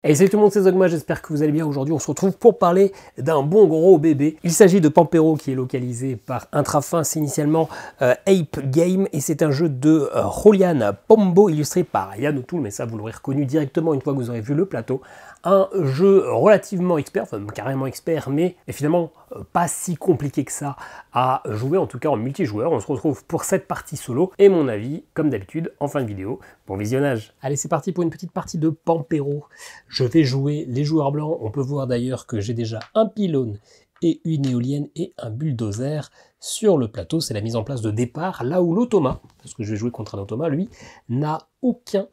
Hey, salut tout le monde, c'est Zogma, j'espère que vous allez bien. Aujourd'hui, on se retrouve pour parler d'un bon gros bébé. Il s'agit de Pampero qui est localisé par Intrafin. C'est initialement Ape Game et c'est un jeu de Rolian Pombo illustré par Yann O'Toole, mais ça vous l'aurez reconnu directement une fois que vous aurez vu le plateau. Un jeu relativement expert, enfin carrément expert, mais finalement pas si compliqué que ça à jouer, en tout cas en multijoueur. On se retrouve pour cette partie solo et mon avis, comme d'habitude, en fin de vidéo. Bon visionnage. Allez, c'est parti pour une petite partie de Pampero. Je vais jouer les joueurs blancs. On peut voir d'ailleurs que j'ai déjà un pylône et une éolienne et un bulldozer sur le plateau. C'est la mise en place de départ, là où l'automa, parce que je vais jouer contre un automa, lui, n'a aucun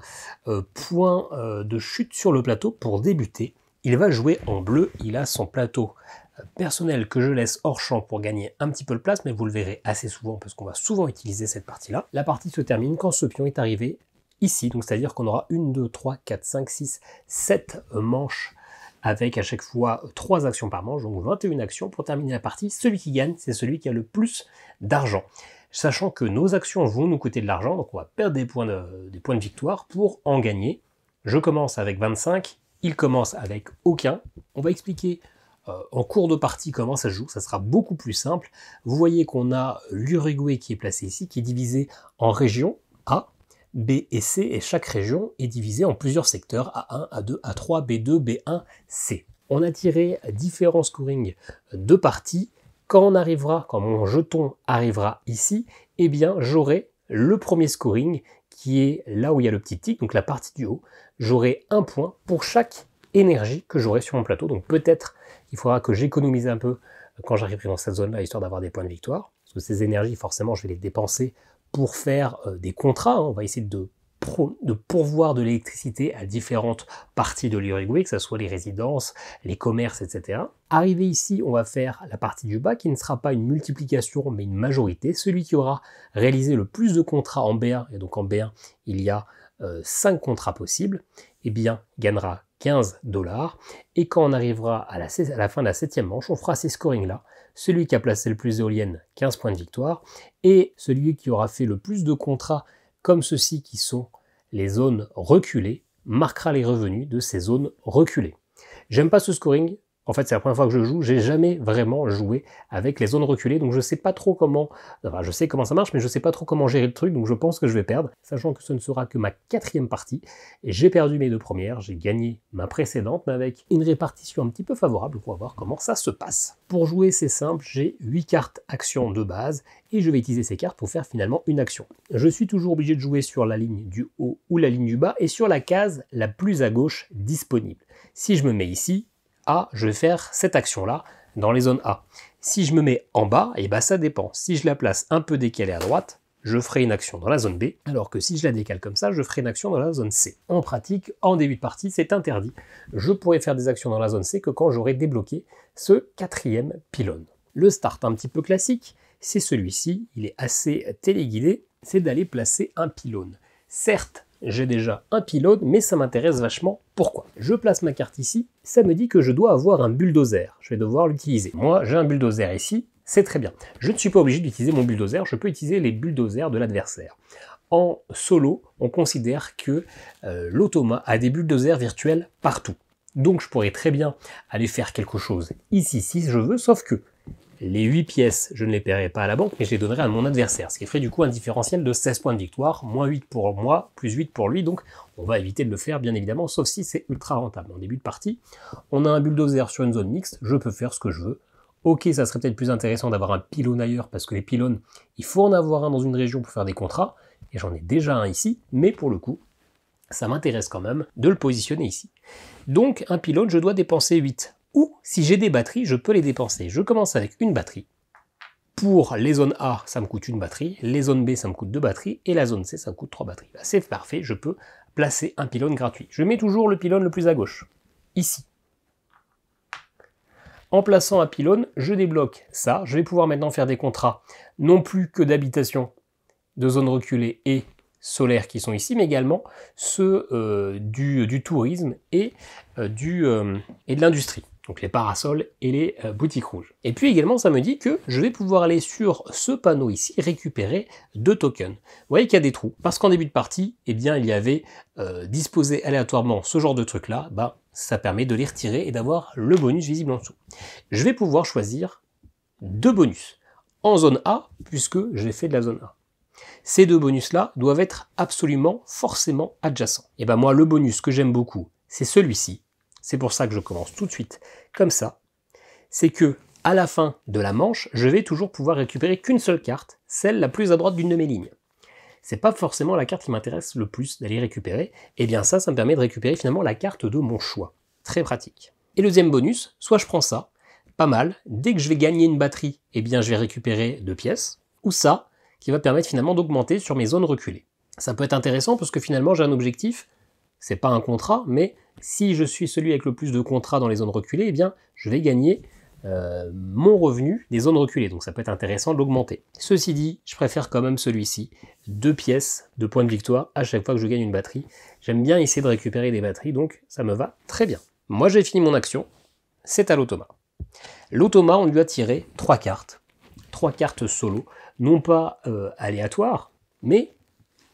point de chute sur le plateau pour débuter. Il va jouer en bleu, il a son plateau personnel que je laisse hors champ pour gagner un petit peu de place, mais vous le verrez assez souvent parce qu'on va souvent utiliser cette partie-là. La partie se termine quand ce pion est arrivé ici, donc c'est-à-dire qu'on aura 1, 2, 3, 4, 5, 6, 7 manches avec à chaque fois 3 actions par manche, donc 21 actions pour terminer la partie. Celui qui gagne, c'est celui qui a le plus d'argent. Sachant que nos actions vont nous coûter de l'argent, donc on va perdre des points de victoire pour en gagner. Je commence avec 25, il commence avec aucun. On va expliquer en cours de partie comment ça se joue, ça sera beaucoup plus simple. Vous voyez qu'on a l'Uruguay qui est placé ici, qui est divisé en régions A, B et C, et chaque région est divisée en plusieurs secteurs, A1, A2, A3, B2, B1, C. On a tiré différents scorings de parties. Quand mon jeton arrivera ici, eh bien j'aurai le premier scoring qui est là où il y a le petit tic, donc la partie du haut. J'aurai un point pour chaque énergie que j'aurai sur mon plateau, donc peut-être il faudra que j'économise un peu quand j'arriverai dans cette zone-là, histoire d'avoir des points de victoire, parce que ces énergies, forcément, je vais les dépenser pour faire des contrats. On va essayer de pourvoir de l'électricité à différentes parties de l'Uruguay, que ce soit les résidences, les commerces, etc. Arrivé ici, on va faire la partie du bas, qui ne sera pas une multiplication, mais une majorité. Celui qui aura réalisé le plus de contrats en B1, et donc en B1, il y a 5 contrats possibles, eh bien, gagnera 15 $. Et quand on arrivera à la fin de la 7e manche, on fera ces scorings-là. Celui qui a placé le plus d'éoliennes, 15 points de victoire. Et celui qui aura fait le plus de contrats, comme ceux-ci qui sont les zones reculées, marquera les revenus de ces zones reculées. J'aime pas ce scoring. En fait, c'est la première fois que je joue, j'ai jamais vraiment joué avec les zones reculées, donc je sais pas trop comment, enfin je sais comment ça marche, mais je sais pas trop comment gérer le truc, donc je pense que je vais perdre, sachant que ce ne sera que ma 4e partie, et j'ai perdu mes 2 premières, j'ai gagné ma précédente, mais avec une répartition un petit peu favorable, on va voir comment ça se passe. Pour jouer, c'est simple, j'ai 8 cartes actions de base, et je vais utiliser ces cartes pour faire finalement une action. Je suis toujours obligé de jouer sur la ligne du haut ou la ligne du bas, et sur la case la plus à gauche disponible. Si je me mets ici, A, je vais faire cette action-là dans les zones A. Si je me mets en bas, et ben ça dépend. Si je la place un peu décalée à droite, je ferai une action dans la zone B, alors que si je la décale comme ça, je ferai une action dans la zone C. En pratique, en début de partie, c'est interdit. Je pourrai faire des actions dans la zone C que quand j'aurai débloqué ce 4e pylône. Le start un petit peu classique, c'est celui-ci, il est assez téléguidé, c'est d'aller placer un pylône. Certes, j'ai déjà un pylône, mais ça m'intéresse vachement. Pourquoi? Je place ma carte ici, ça me dit que je dois avoir un bulldozer. Je vais devoir l'utiliser. Moi, j'ai un bulldozer ici, c'est très bien. Je ne suis pas obligé d'utiliser mon bulldozer, je peux utiliser les bulldozers de l'adversaire. En solo, on considère que l'automa a des bulldozers virtuels partout. Donc je pourrais très bien aller faire quelque chose ici si je veux, sauf que les 8 pièces, je ne les paierai pas à la banque, mais je les donnerai à mon adversaire, ce qui ferait du coup un différentiel de 16 points de victoire, moins 8 pour moi, plus 8 pour lui, donc on va éviter de le faire bien évidemment, sauf si c'est ultra rentable. En début de partie, on a un bulldozer sur une zone mixte, je peux faire ce que je veux. Ok, ça serait peut-être plus intéressant d'avoir un pylône ailleurs, parce que les pylônes, il faut en avoir un dans une région pour faire des contrats, et j'en ai déjà un ici, mais pour le coup, ça m'intéresse quand même de le positionner ici. Donc un pylône, je dois dépenser 8. Ou, si j'ai des batteries, je peux les dépenser. Je commence avec une batterie. Pour les zones A, ça me coûte une batterie. Les zones B, ça me coûte 2 batteries. Et la zone C, ça me coûte 3 batteries. C'est parfait, je peux placer un pylône gratuit. Je mets toujours le pylône le plus à gauche. Ici. En plaçant un pylône, je débloque ça. Je vais pouvoir maintenant faire des contrats, non plus que d'habitation, de zones reculées et solaires qui sont ici, mais également ceux du tourisme et de l'industrie. donc les parasols et les boutiques rouges. Et puis également, ça me dit que je vais pouvoir aller sur ce panneau ici, récupérer 2 tokens. Vous voyez qu'il y a des trous, parce qu'en début de partie, eh bien, il y avait disposé aléatoirement ce genre de truc-là, bah, ça permet de les retirer et d'avoir le bonus visible en dessous. Je vais pouvoir choisir 2 bonus en zone A, puisque j'ai fait de la zone A. Ces 2 bonus-là doivent être absolument, forcément adjacents. Et ben moi, le bonus que j'aime beaucoup, c'est celui-ci. C'est pour ça que je commence tout de suite comme ça. C'est que à la fin de la manche, je vais toujours pouvoir récupérer qu'une seule carte, celle la plus à droite d'une de mes lignes. C'est pas forcément la carte qui m'intéresse le plus d'aller récupérer. Et bien ça me permet de récupérer finalement la carte de mon choix. Très pratique. Et le deuxième bonus, soit je prends ça, pas mal. Dès que je vais gagner une batterie, eh bien je vais récupérer 2 pièces. Ou ça, qui va permettre finalement d'augmenter sur mes zones reculées. Ça peut être intéressant parce que finalement j'ai un objectif, c'est pas un contrat, mais si je suis celui avec le plus de contrats dans les zones reculées, eh bien je vais gagner mon revenu des zones reculées, donc ça peut être intéressant de l'augmenter. Ceci dit, je préfère quand même celui-ci, 2 pièces de points de victoire à chaque fois que je gagne une batterie. J'aime bien essayer de récupérer des batteries, donc ça me va très bien. Moi j'ai fini mon action, c'est à l'automa. L'automa, on lui a tiré 3 cartes solo, non pas aléatoires, mais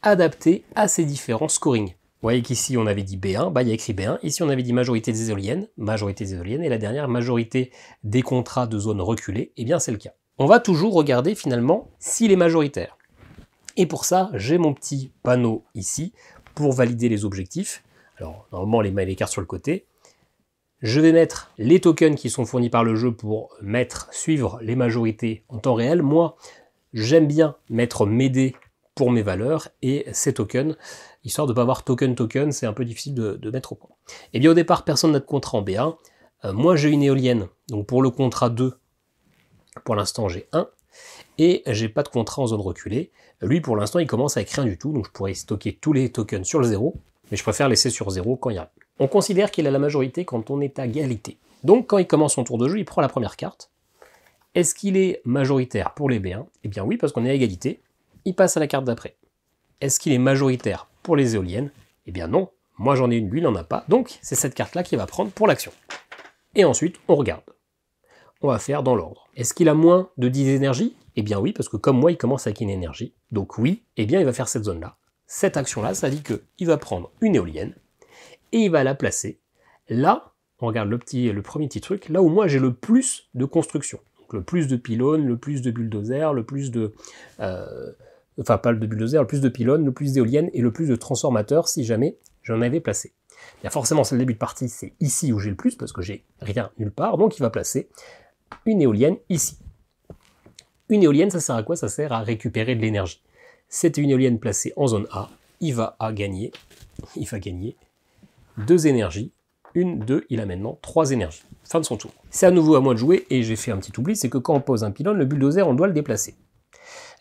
adaptées à ces différents scorings. Vous voyez qu'ici on avait dit B1, bah il y a écrit B1, ici on avait dit majorité des éoliennes, et la dernière majorité des contrats de zone reculée, et bien c'est le cas. On va toujours regarder finalement s'il est majoritaire. Et pour ça, j'ai mon petit panneau ici pour valider les objectifs. Alors normalement les cartes sur le côté. Je vais mettre les tokens qui sont fournis par le jeu pour suivre les majorités en temps réel. Moi, j'aime bien mettre mes dés pour mes valeurs et ces tokens, histoire de ne pas avoir token, c'est un peu difficile de mettre au point. Et bien au départ, personne n'a de contrat en B1. Moi j'ai une éolienne, donc pour le contrat 2, pour l'instant j'ai 1, et j'ai pas de contrat en zone reculée. Lui pour l'instant il commence avec rien du tout, donc je pourrais stocker tous les tokens sur le 0, mais je préfère laisser sur 0 quand il y a. On considère qu'il a la majorité quand on est à égalité. Donc quand il commence son tour de jeu, il prend la première carte. Est-ce qu'il est majoritaire pour les B1? Eh bien oui, parce qu'on est à égalité. Il passe à la carte d'après. Est-ce qu'il est majoritaire pour les éoliennes? Eh bien non, moi j'en ai une, lui il n'en a pas, donc c'est cette carte-là qu'il va prendre pour l'action. Et ensuite, on regarde. On va faire dans l'ordre. Est-ce qu'il a moins de 10 énergies? Eh bien oui, parce que comme moi, il commence avec une énergie. Donc oui, eh bien il va faire cette zone-là. Cette action-là, ça dit qu'il va prendre une éolienne, et il va la placer là, on regarde le premier petit truc, là où moi j'ai le plus de construction. Donc le plus de pylônes, le plus de bulldozers, le plus de... enfin pas de bulldozers, le plus de pylônes, le plus d'éoliennes et le plus de transformateurs si jamais j'en avais placé. Bien forcément, c'est le début de partie, c'est ici où j'ai le plus, parce que j'ai rien nulle part, donc il va placer une éolienne ici. Une éolienne, ça sert à quoi? Ça sert à récupérer de l'énergie. C'était une éolienne placée en zone A, il va gagner 2 énergies, 1, 2, il a maintenant 3 énergies. Fin de son tour. C'est à nouveau à moi de jouer, et j'ai fait un petit oubli, c'est que quand on pose un pylône, le bulldozer, on doit le déplacer.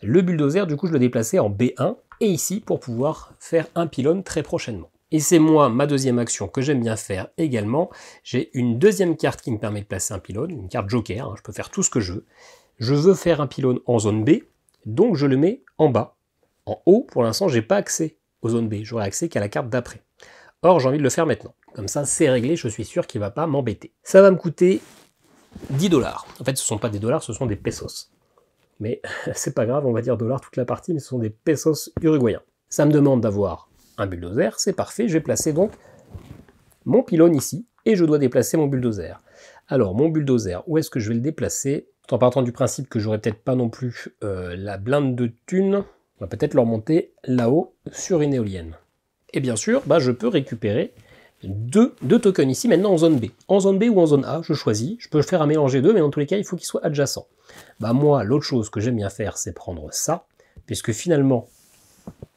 Le bulldozer, du coup, je le déplaçais en B1, et ici, pour pouvoir faire un pylône très prochainement. Et c'est moi, ma deuxième action que j'aime bien faire également. J'ai une deuxième carte qui me permet de placer un pylône, une carte joker, hein, je peux faire tout ce que je veux. Je veux faire un pylône en zone B, donc je le mets en bas. En haut, pour l'instant, j'ai pas accès aux zones B, j'aurai accès qu'à la carte d'après. Or, j'ai envie de le faire maintenant. Comme ça, c'est réglé, je suis sûr qu'il ne va pas m'embêter. Ça va me coûter 10 $. En fait, ce ne sont pas des dollars, ce sont des pesos. Mais c'est pas grave, on va dire dollars toute la partie, mais ce sont des pesos uruguayens. Ça me demande d'avoir un bulldozer, c'est parfait. Je vais placer donc mon pylône ici, et je dois déplacer mon bulldozer. Alors, mon bulldozer, où est-ce que je vais le déplacer? En partant du principe que j'aurais peut-être pas non plus la blinde de thunes, on va peut-être le remonter là-haut sur une éolienne. Et bien sûr, bah, je peux récupérer deux tokens ici, maintenant en zone B. En zone B ou en zone A, je choisis. Je peux faire un mélange des deux, mais dans tous les cas, il faut qu'ils soient adjacents. Bah, moi, l'autre chose que j'aime bien faire, c'est prendre ça, puisque finalement,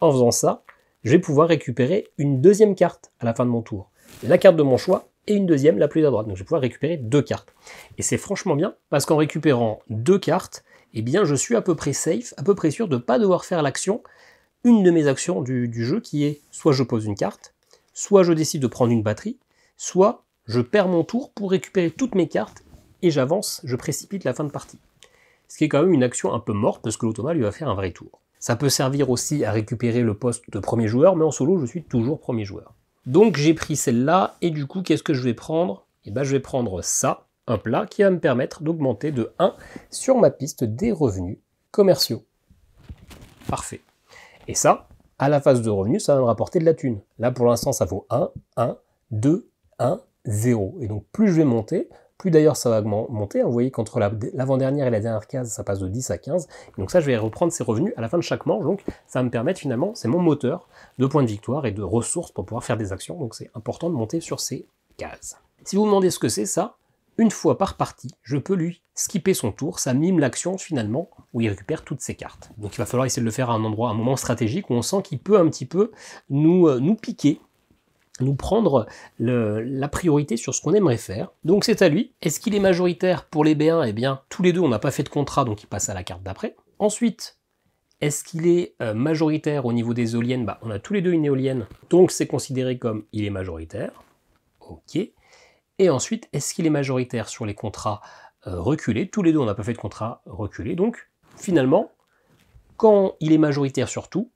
en faisant ça, je vais pouvoir récupérer une deuxième carte à la fin de mon tour. La carte de mon choix et une deuxième, la plus à droite. Donc je vais pouvoir récupérer 2 cartes. Et c'est franchement bien, parce qu'en récupérant 2 cartes, eh bien, je suis à peu près safe, à peu près sûr de ne pas devoir faire l'action, une de mes actions du jeu, qui est soit je pose une carte, soit je décide de prendre une batterie, soit je perds mon tour pour récupérer toutes mes cartes, et j'avance, je précipite la fin de partie. Ce qui est quand même une action un peu morte, parce que l'automa lui va faire un vrai tour. Ça peut servir aussi à récupérer le poste de premier joueur, mais en solo, je suis toujours premier joueur. Donc j'ai pris celle-là, et du coup, qu'est-ce que je vais prendre? Eh ben, je vais prendre ça, hop là, qui va me permettre d'augmenter de 1 sur ma piste des revenus commerciaux. Parfait. Et ça, à la phase de revenus, ça va me rapporter de la thune. Là, pour l'instant, ça vaut 1, 1, 2, 1, 0. Et donc, plus je vais monter, plus d'ailleurs ça va monter. Vous voyez qu'entre l'avant-dernière et la dernière case, ça passe de 10 à 15. Et donc ça, je vais reprendre ces revenus à la fin de chaque manche. Donc, ça va me permettre finalement, c'est mon moteur de points de victoire et de ressources pour pouvoir faire des actions. Donc, c'est important de monter sur ces cases. Si vous vous demandez ce que c'est, ça, une fois par partie, je peux lui skipper son tour, ça mime l'action finalement où il récupère toutes ses cartes. Donc il va falloir essayer de le faire à un endroit, un moment stratégique où on sent qu'il peut un petit peu nous piquer, nous prendre la priorité sur ce qu'on aimerait faire. Donc c'est à lui. Est-ce qu'il est majoritaire pour les B1? Eh bien, tous les deux, on n'a pas fait de contrat, donc il passe à la carte d'après. Ensuite, est-ce qu'il est majoritaire au niveau des éoliennes? On a tous les deux une éolienne, donc c'est considéré comme il est majoritaire. Ok. Et ensuite, est-ce qu'il est majoritaire sur les contrats reculés? Tous les deux, on n'a pas fait de contrat reculé. Donc, finalement, quand il est majoritaire sur tout,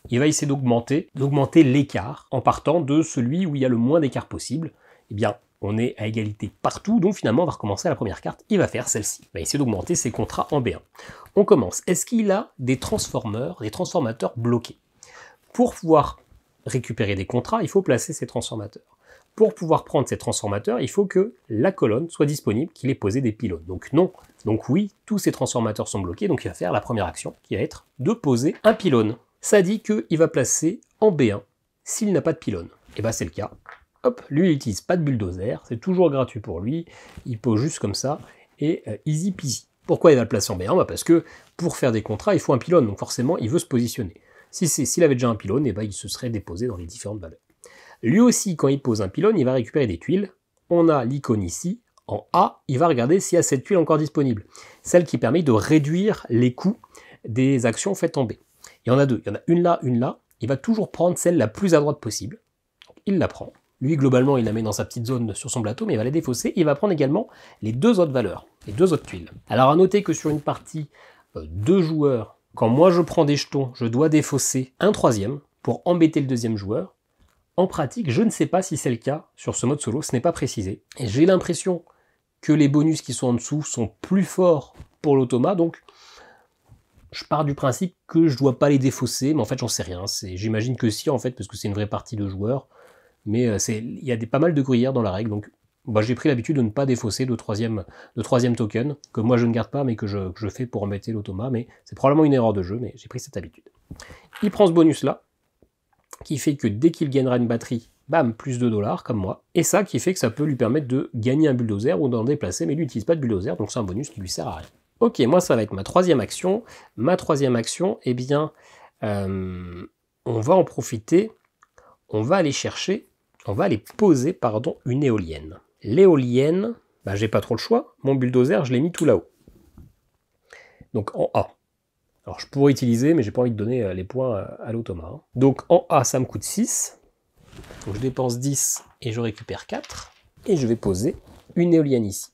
il va essayer d'augmenter l'écart en partant de celui où il y a le moins d'écart possible. Eh bien, on est à égalité partout, donc finalement, on va recommencer à la première carte. Il va faire celle-ci. Il va essayer d'augmenter ses contrats en B1. On commence. Est-ce qu'il a des transformateurs bloqués? Pour pouvoir récupérer des contrats, il faut placer ces transformateurs. Pour pouvoir prendre ces transformateurs, il faut que la colonne soit disponible, qu'il ait posé des pylônes. Donc non. Donc oui, tous ces transformateurs sont bloqués, donc il va faire la première action, qui va être de poser un pylône. Ça dit qu'il va placer en B1 s'il n'a pas de pylône. Et bien c'est le cas. Hop, lui il n'utilise pas de bulldozer, c'est toujours gratuit pour lui, il pose juste comme ça, et easy peasy. Pourquoi il va le placer en B1? Parce que pour faire des contrats, il faut un pylône, donc forcément il veut se positionner. S'il avait déjà un pylône, et il se serait déposé dans les différentes valeurs. Lui aussi, quand il pose un pylône, il va récupérer des tuiles. On a l'icône ici. En A, il va regarder s'il y a cette tuile encore disponible. Celle qui permet de réduire les coûts des actions faites en B. Il y en a deux. Il y en a une là, une là. Il va toujours prendre celle la plus à droite possible. Donc, il la prend. Lui, globalement, il la met dans sa petite zone sur son plateau, mais il va la défausser. Il va prendre également les deux autres valeurs, les deux autres tuiles. Alors, à noter que sur une partie 2 joueurs, quand moi je prends des jetons, je dois défausser un troisième pour embêter le deuxième joueur. En pratique, je ne sais pas si c'est le cas sur ce mode solo, ce n'est pas précisé. Et j'ai l'impression que les bonus qui sont en dessous sont plus forts pour l'automa, donc je pars du principe que je ne dois pas les défausser, mais en fait j'en sais rien. J'imagine que si en fait, parce que c'est une vraie partie de joueurs, mais il y a pas mal de gruyères dans la règle, donc j'ai pris l'habitude de ne pas défausser de troisième token, que moi je ne garde pas, mais que je fais pour embêter l'automa, mais c'est probablement une erreur de jeu, mais j'ai pris cette habitude. Il prend ce bonus là, qui fait que dès qu'il gagnera une batterie, bam, plus $2, comme moi. Et ça qui fait que ça peut lui permettre de gagner un bulldozer ou d'en déplacer, mais lui n'utilise pas de bulldozer, donc c'est un bonus qui lui sert à rien. Ok, moi ça va être ma troisième action. Ma troisième action, eh bien, on va en profiter, on va aller poser, une éolienne. L'éolienne, j'ai pas trop le choix, mon bulldozer, je l'ai mis tout là-haut. Donc en A. Alors je pourrais utiliser, mais j'ai pas envie de donner les points à l'automa. Donc en A, ça me coûte 6. Donc je dépense 10 et je récupère 4. Et je vais poser une éolienne ici.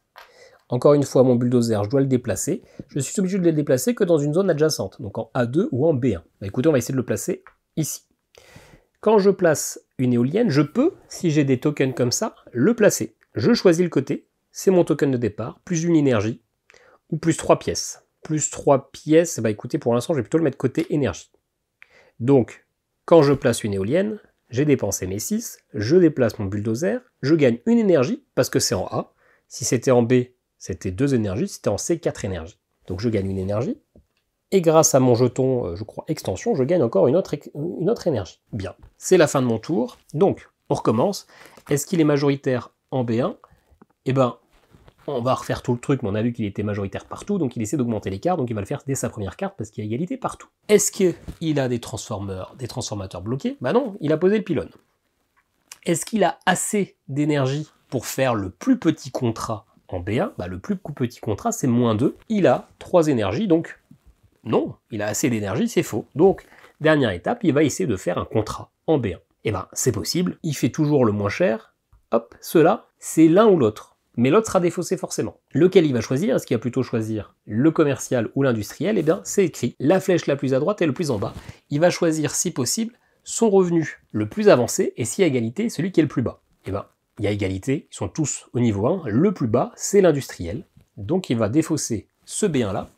Encore une fois, mon bulldozer, je dois le déplacer. Je suis obligé de le déplacer que dans une zone adjacente, donc en A2 ou en B1. Écoutez, on va essayer de le placer ici. Quand je place une éolienne, je peux, si j'ai des tokens comme ça, le placer. Je choisis le côté, c'est mon token de départ, plus une énergie, ou plus 3 pièces. Plus 3 pièces, écoutez, pour l'instant, je vais plutôt le mettre côté énergie. Donc, quand je place une éolienne, j'ai dépensé mes 6, je déplace mon bulldozer, je gagne une énergie, parce que c'est en A. Si c'était en B, c'était 2 énergies, si c'était en C, 4 énergies. Donc je gagne une énergie, et grâce à mon jeton, je crois, extension, je gagne encore une autre énergie. Bien, c'est la fin de mon tour, donc on recommence. Est-ce qu'il est majoritaire en B1? On va refaire tout le truc, mais on a vu qu'il était majoritaire partout, donc il essaie d'augmenter l'écart, donc il va le faire dès sa première carte, parce qu'il y a égalité partout. Est-ce qu'il a des transformateurs bloqués? Non, il a posé le pylône. Est-ce qu'il a assez d'énergie pour faire le plus petit contrat en B1? Le plus petit contrat, c'est -2. Il a 3 énergies, donc non, il a assez d'énergie, c'est faux. Donc, dernière étape, il va essayer de faire un contrat en B1. C'est possible, il fait toujours le moins cher. Hop, cela, c'est l'un ou l'autre. Mais l'autre sera défaussé forcément. Lequel il va choisir? Est-ce qu'il va plutôt choisir le commercial ou l'industriel? C'est écrit, la flèche la plus à droite et le plus en bas. Il va choisir, si possible, son revenu le plus avancé, et si à égalité, celui qui est le plus bas. il y a égalité, ils sont tous au niveau 1. Le plus bas, c'est l'industriel. Donc il va défausser ce B1-là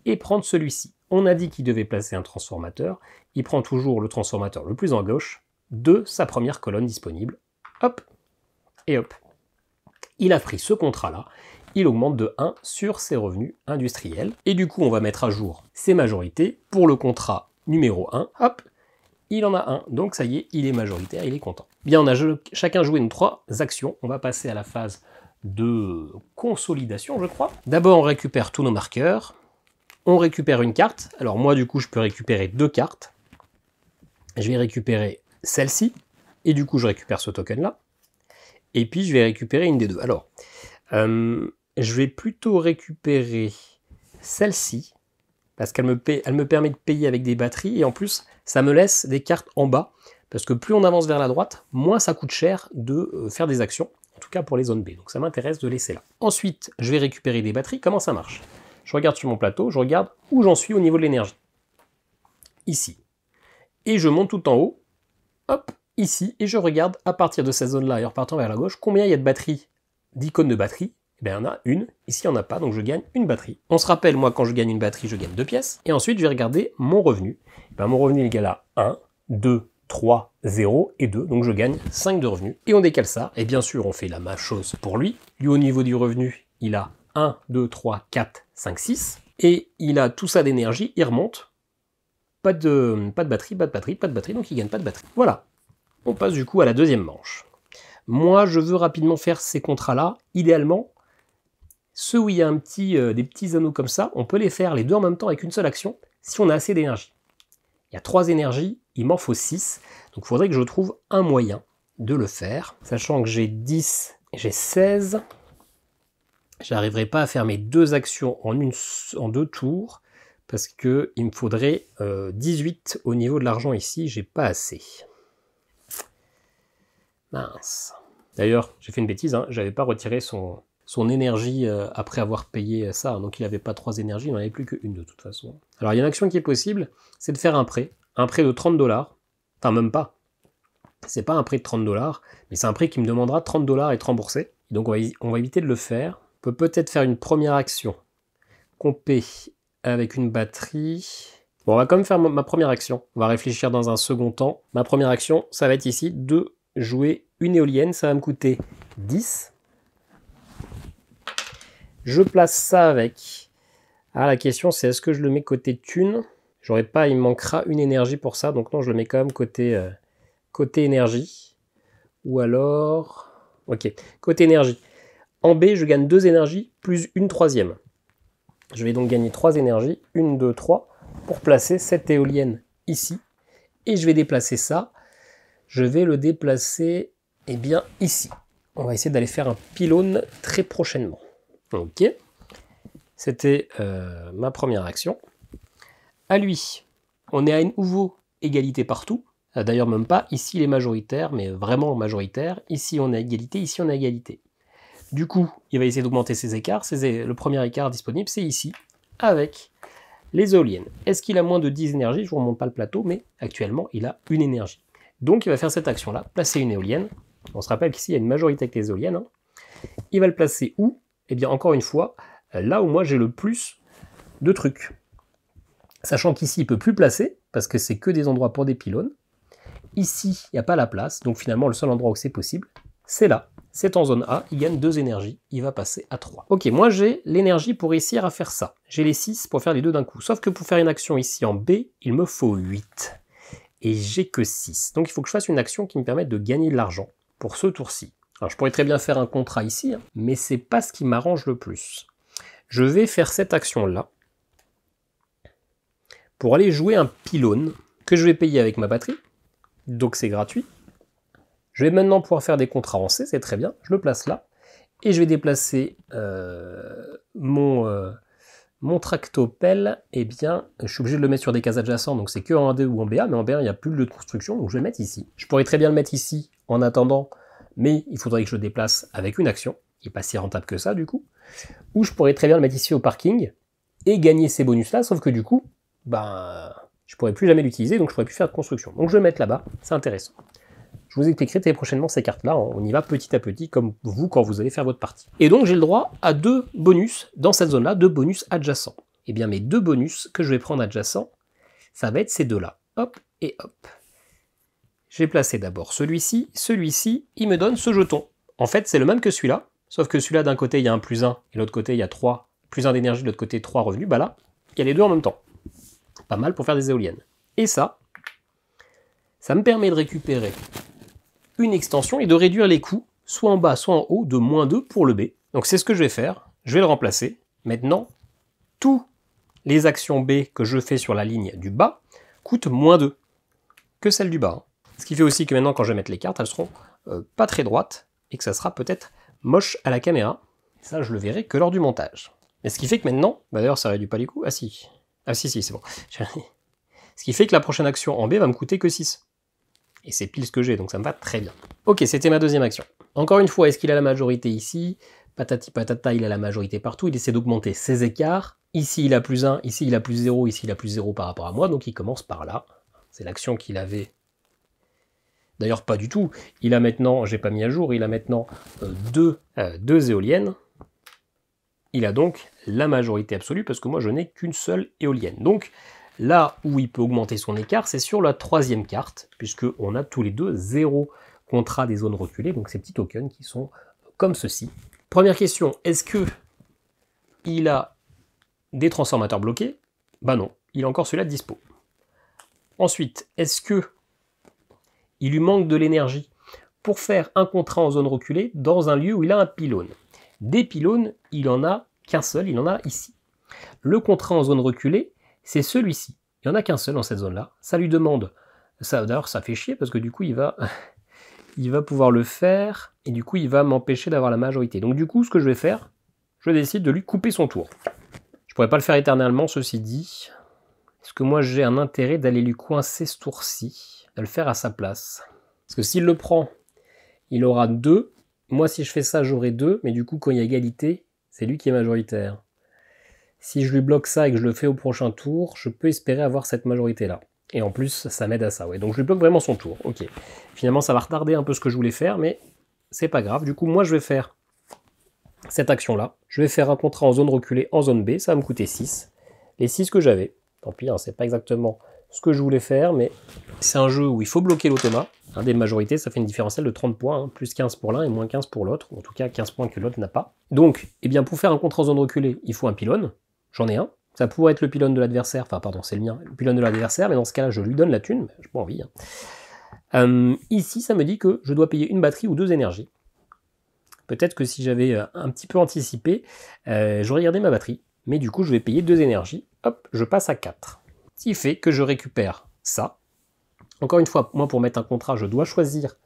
et prendre celui-ci. On a dit qu'il devait placer un transformateur. Il prend toujours le transformateur le plus en gauche de sa première colonne disponible. Hop, et hop. Il a pris ce contrat-là. Il augmente de 1 sur ses revenus industriels. Et du coup, on va mettre à jour ses majorités. Pour le contrat numéro 1, hop, il en a un. Donc ça y est, il est majoritaire, il est content. Bien, on a chacun joué nos 3 actions. On va passer à la phase de consolidation, je crois. D'abord, on récupère tous nos marqueurs. On récupère une carte. Alors moi, du coup, je peux récupérer 2 cartes. Je vais récupérer celle-ci. Et du coup, je récupère ce token-là. Et puis, je vais récupérer une des deux. Alors, je vais plutôt récupérer celle-ci. Parce qu'elle me permet de payer avec des batteries. Et en plus, ça me laisse des cartes en bas. Parce que plus on avance vers la droite, moins ça coûte cher de faire des actions. En tout cas pour les zones B. Donc ça m'intéresse de laisser là. Ensuite, je vais récupérer des batteries. Comment ça marche? Je regarde sur mon plateau, je regarde où j'en suis au niveau de l'énergie. Ici. Et je monte tout en haut. Hop, ici. Et je regarde à partir de cette zone-là et en repartant vers la gauche, combien il y a de batteries, d'icônes de batterie. Eh bien, il y en a une. Ici, il n'y en a pas, donc je gagne une batterie. On se rappelle, moi, quand je gagne une batterie, je gagne 2 pièces. Et ensuite, je vais regarder mon revenu. Eh bien, mon revenu est égal à 1, 2, 3, 0 et 2. Donc, je gagne 5 de revenus. Et on décale ça. Et bien sûr, on fait la même chose pour lui. Lui, au niveau du revenu, il a 1, 2, 3, 4, 5, 6. Et il a tout ça d'énergie. Il remonte. Pas de batterie, pas de batterie, pas de batterie. Donc, il gagne pas de batterie. Voilà. On passe du coup à la deuxième manche. Moi, je veux rapidement faire ces contrats-là. Idéalement, ceux où il y a des petits anneaux comme ça, on peut les faire les deux en même temps avec une seule action, si on a assez d'énergie. Il y a 3 énergies, il m'en faut 6, donc il faudrait que je trouve un moyen de le faire. Sachant que j'ai 10, j'ai 16, j'arriverai pas à faire mes 2 actions en 2 tours, parce qu'il me faudrait 18 au niveau de l'argent ici, j'ai pas assez. Mince. D'ailleurs, j'ai fait une bêtise, hein, j'avais pas retiré son énergie après avoir payé ça, donc il n'avait pas 3 énergies, il n'en avait plus qu'une de toute façon. Alors il y a une action qui est possible, c'est de faire un prêt de 30$, enfin même pas, c'est pas un prêt de 30$, mais c'est un prêt qui me demandera 30$ et être remboursé, donc on va éviter de le faire. On peut peut-être faire une première action, qu'on paie avec une batterie. Bon, on va quand même faire ma première action, on va réfléchir dans un second temps. Ma première action, ça va être ici, de jouer une éolienne, ça va me coûter 10. Je place ça avec... Ah, la question c'est est-ce que je le mets côté thune? J'aurais pas, il me manquera une énergie pour ça, donc non, je le mets quand même côté énergie. Ou alors... Ok, côté énergie. En B, je gagne 2 énergies plus une troisième. Je vais donc gagner 3 énergies, 1, 2, 3, pour placer cette éolienne ici. Et je vais déplacer ça. Je vais le déplacer, eh bien, ici. On va essayer d'aller faire un pylône très prochainement. Ok, c'était ma première action. À lui, on est à nouveau égalité partout. D'ailleurs, même pas. Ici, il est majoritaire, mais vraiment majoritaire. Ici, on a égalité. Ici, on a égalité. Du coup, il va essayer d'augmenter ses écarts. Le premier écart disponible, c'est ici, avec les éoliennes. Est-ce qu'il a moins de 10 énergies? Je ne vous remonte pas le plateau, mais actuellement, il a une énergie. Donc, il va faire cette action-là, placer une éolienne. On se rappelle qu'ici, il y a une majorité avec les éoliennes. Hein. Il va le placer où? Eh bien, encore une fois, là où moi j'ai le plus de trucs. Sachant qu'ici, il ne peut plus placer, parce que c'est que des endroits pour des pylônes. Ici, il n'y a pas la place, donc finalement, le seul endroit où c'est possible, c'est là. C'est en zone A, il gagne 2 énergies, il va passer à 3. Ok, moi j'ai l'énergie pour réussir à faire ça. J'ai les 6 pour faire les deux d'un coup. Sauf que pour faire une action ici en B, il me faut 8. Et j'ai que 6. Donc il faut que je fasse une action qui me permette de gagner de l'argent pour ce tour-ci. Alors je pourrais très bien faire un contrat ici, hein, mais c'est pas ce qui m'arrange le plus. Je vais faire cette action-là pour aller jouer un pylône que je vais payer avec ma batterie. Donc c'est gratuit. Je vais maintenant pouvoir faire des contrats en C, c'est très bien. Je le place là. Et je vais déplacer mon tractopelle. Eh bien, je suis obligé de le mettre sur des cases adjacentes, donc c'est que en 1D ou en BA, mais en BA, il n'y a plus de construction, donc je vais le mettre ici. Je pourrais très bien le mettre ici en attendant, mais il faudrait que je le déplace avec une action. Il n'est pas si rentable que ça, du coup. Ou je pourrais très bien le mettre ici au parking et gagner ces bonus-là, sauf que du coup, ben, je pourrais plus jamais l'utiliser, donc je pourrais plus faire de construction. Donc je vais le mettre là-bas, c'est intéressant. Je vous expliquerai très prochainement ces cartes-là. On y va petit à petit, comme vous, quand vous allez faire votre partie. Et donc, j'ai le droit à 2 bonus dans cette zone-là, 2 bonus adjacents. Eh bien, mes 2 bonus que je vais prendre adjacents, ça va être ces deux-là. Hop et hop. J'ai placé d'abord celui-ci. Celui-ci, il me donne ce jeton. En fait, c'est le même que celui-là, sauf que celui-là, d'un côté, il y a un +1, et de l'autre côté, il y a 3, +1 d'énergie, de l'autre côté, 3 revenus. Bah là, il y a les deux en même temps. Pas mal pour faire des éoliennes. Et ça me permet de récupérer une extension et de réduire les coûts, soit en bas, soit en haut, de -2 pour le B. Donc c'est ce que je vais faire. Je vais le remplacer. Maintenant, toutes les actions B que je fais sur la ligne du bas coûtent -2 que celles du bas. Ce qui fait aussi que maintenant, quand je vais mettre les cartes, elles seront pas très droites et que ça sera peut-être moche à la caméra. Et ça, je le verrai que lors du montage. Et ce qui fait que maintenant, bah d'ailleurs, ça réduit pas les coûts. Ah si, c'est bon. Ce qui fait que la prochaine action en B va me coûter que 6. Et c'est pile ce que j'ai, donc ça me va très bien. Ok, c'était ma deuxième action. Encore une fois, est-ce qu'il a la majorité ici? Patati patata, il a la majorité partout. Il essaie d'augmenter ses écarts. Ici, il a +1, ici, il a +0, ici, il a +0 par rapport à moi. Donc il commence par là. C'est l'action qu'il avait. D'ailleurs, pas du tout. Il a maintenant, j'ai pas mis à jour, il a maintenant deux éoliennes. Il a donc la majorité absolue, parce que moi, je n'ai qu'une seule éolienne. Donc, là où il peut augmenter son écart, c'est sur la 3e carte, puisqu'on a tous les deux 0 contrat des zones reculées, donc ces petits tokens qui sont comme ceci. Première question, est-ce que il a des transformateurs bloqués? Bah non, il a encore celui-là de dispo. Ensuite, est-ce que il lui manque de l'énergie pour faire un contrat en zone reculée dans un lieu où il a un pylône? Des pylônes, il en a qu'un seul, il en a ici. Le contrat en zone reculée, c'est celui-ci. Il n'y en a qu'un seul dans cette zone-là. Ça lui demande, ça d'ailleurs ça fait chier parce que du coup il va pouvoir le faire et du coup il va m'empêcher d'avoir la majorité. Donc du coup ce que je vais faire, je décide de lui couper son tour. Je pourrais pas le faire éternellement, ceci dit. Est-ce que moi j'ai un intérêt d'aller lui coincer ce tour-ci, de le faire à sa place? Parce que s'il le prend, il aura 2. Moi si je fais ça j'aurai 2, mais du coup quand il y a égalité, c'est lui qui est majoritaire. Si je lui bloque ça et que je le fais au prochain tour, je peux espérer avoir cette majorité-là. Et en plus, ça m'aide à ça. Ouais. Donc je lui bloque vraiment son tour. Ok. Finalement, ça va retarder un peu ce que je voulais faire, mais c'est pas grave. Du coup, moi, je vais faire cette action-là. Je vais faire un contrat en zone reculée en zone B. Ça va me coûter 6. Les 6 que j'avais. Tant pis, hein, c'est pas exactement ce que je voulais faire, mais c'est un jeu où il faut bloquer l'automa. Des majorités, ça fait une différentielle de 30 points, hein, plus 15 pour l'un et moins 15 pour l'autre. En tout cas, 15 points que l'autre n'a pas. Donc, eh bien, pour faire un contrat en zone reculée, il faut un pylône. J'en ai un. Ça pourrait être le pylône de l'adversaire. Enfin, pardon, c'est le mien. Le pylône de l'adversaire, mais dans ce cas-là, je lui donne la thune. J'ai pas envie. Hein. Ici, ça me dit que je dois payer une batterie ou 2 énergies. Peut-être que si j'avais un petit peu anticipé, j'aurais gardé ma batterie. Mais du coup, je vais payer 2 énergies. Hop, je passe à 4. Ce qui fait que je récupère ça. Encore une fois, moi, pour mettre un contrat, je dois choisir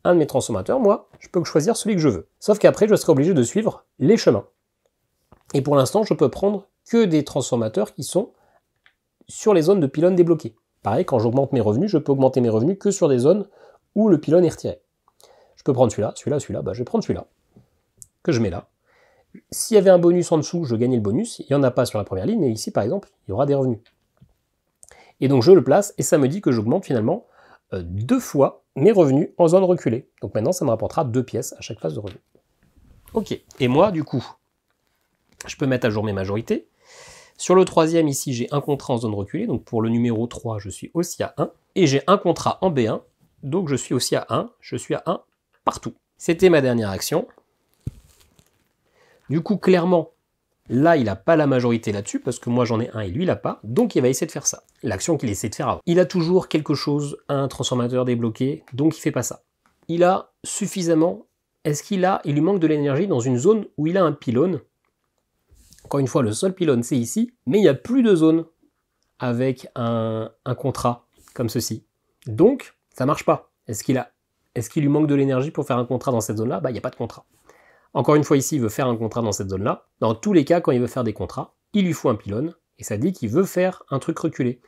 un de mes transformateurs. Moi, je peux choisir celui que je veux. Sauf qu'après, je serai obligé de suivre les chemins. Et pour l'instant, je peux prendre que des transformateurs qui sont sur les zones de pylônes débloquées. Pareil, quand j'augmente mes revenus, je peux augmenter mes revenus que sur des zones où le pylône est retiré. Je peux prendre celui-là, bah je vais prendre celui-là, que je mets là. S'il y avait un bonus en dessous, je gagnais le bonus. Il n'y en a pas sur la première ligne, mais ici, par exemple, il y aura des revenus. Et donc je le place, et ça me dit que j'augmente finalement 2 fois mes revenus en zone reculée. Donc maintenant, ça me rapportera 2 pièces à chaque phase de revenu. Ok, et moi, du coup, je peux mettre à jour mes majorités. Sur le 3e, ici, j'ai un contrat en zone reculée. Donc pour le numéro 3, je suis aussi à 1. Et j'ai un contrat en B1. Donc je suis aussi à 1. Je suis à 1 partout. C'était ma dernière action. Du coup, clairement, là, il n'a pas la majorité là-dessus, parce que moi, j'en ai un et lui, il n'a pas. Donc il va essayer de faire ça. L'action qu'il essaie de faire avant. Il a toujours quelque chose, un transformateur débloqué, donc il ne fait pas ça. Il a suffisamment... Est-ce qu'il lui manque de l'énergie dans une zone où il a un pylône? Encore une fois, le seul pylône, c'est ici, mais il n'y a plus de zone avec un contrat comme ceci. Donc, ça ne marche pas. Est-ce qu'il lui manque de l'énergie pour faire un contrat dans cette zone-là? Bah, il n'y a pas de contrat. Encore une fois, ici, il veut faire un contrat dans cette zone-là. Dans tous les cas, quand il veut faire des contrats, il lui faut un pylône, et ça dit qu'il veut faire un truc reculé.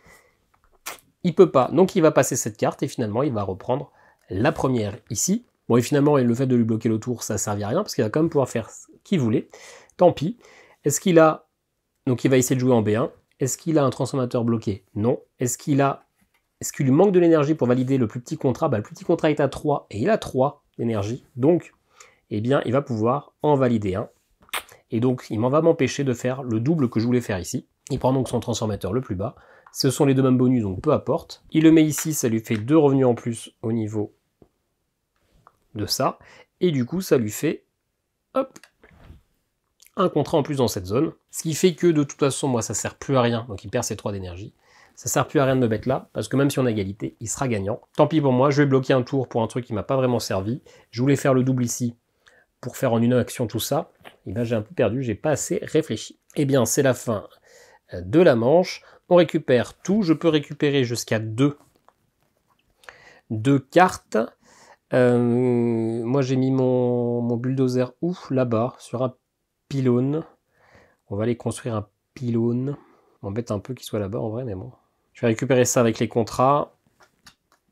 Il peut pas, donc il va passer cette carte, et finalement, il va reprendre la première ici. Bon, et finalement, le fait de lui bloquer le tour, ça ne servit à rien, parce qu'il va quand même pouvoir faire ce qu'il voulait. Tant pis. Est-ce qu'il a... Donc il va essayer de jouer en B1. Est-ce qu'il a un transformateur bloqué? Non. Est-ce qu'il a Est-ce qu'il lui manque de l'énergie pour valider le plus petit contrat? Le plus petit contrat est à 3 et il a 3 d'énergie. Donc, eh bien, il va pouvoir en valider un. Et donc, il va m'empêcher de faire le double que je voulais faire ici. Il prend donc son transformateur le plus bas. Ce sont les deux mêmes bonus, donc peu importe. Il le met ici, ça lui fait 2 revenus en plus au niveau de ça. Et du coup, ça lui fait, hop, un contrat en plus dans cette zone. Ce qui fait que de toute façon, moi, ça sert plus à rien. Donc il perd ses 3 d'énergie. Ça sert plus à rien de me mettre là, parce que même si on a égalité, il sera gagnant. Tant pis pour moi, je vais bloquer un tour pour un truc qui m'a pas vraiment servi. Je voulais faire le double ici pour faire en une action tout ça. Et bien j'ai un peu perdu, j'ai pas assez réfléchi. Eh bien c'est la fin de la manche. On récupère tout. Je peux récupérer jusqu'à 2 cartes. Moi j'ai mis mon bulldozer là-bas, sur un pylône. On va aller construire un pylône. On m'embête un peu qu'il soit là-bas en vrai, mais bon. Je vais récupérer ça avec les contrats.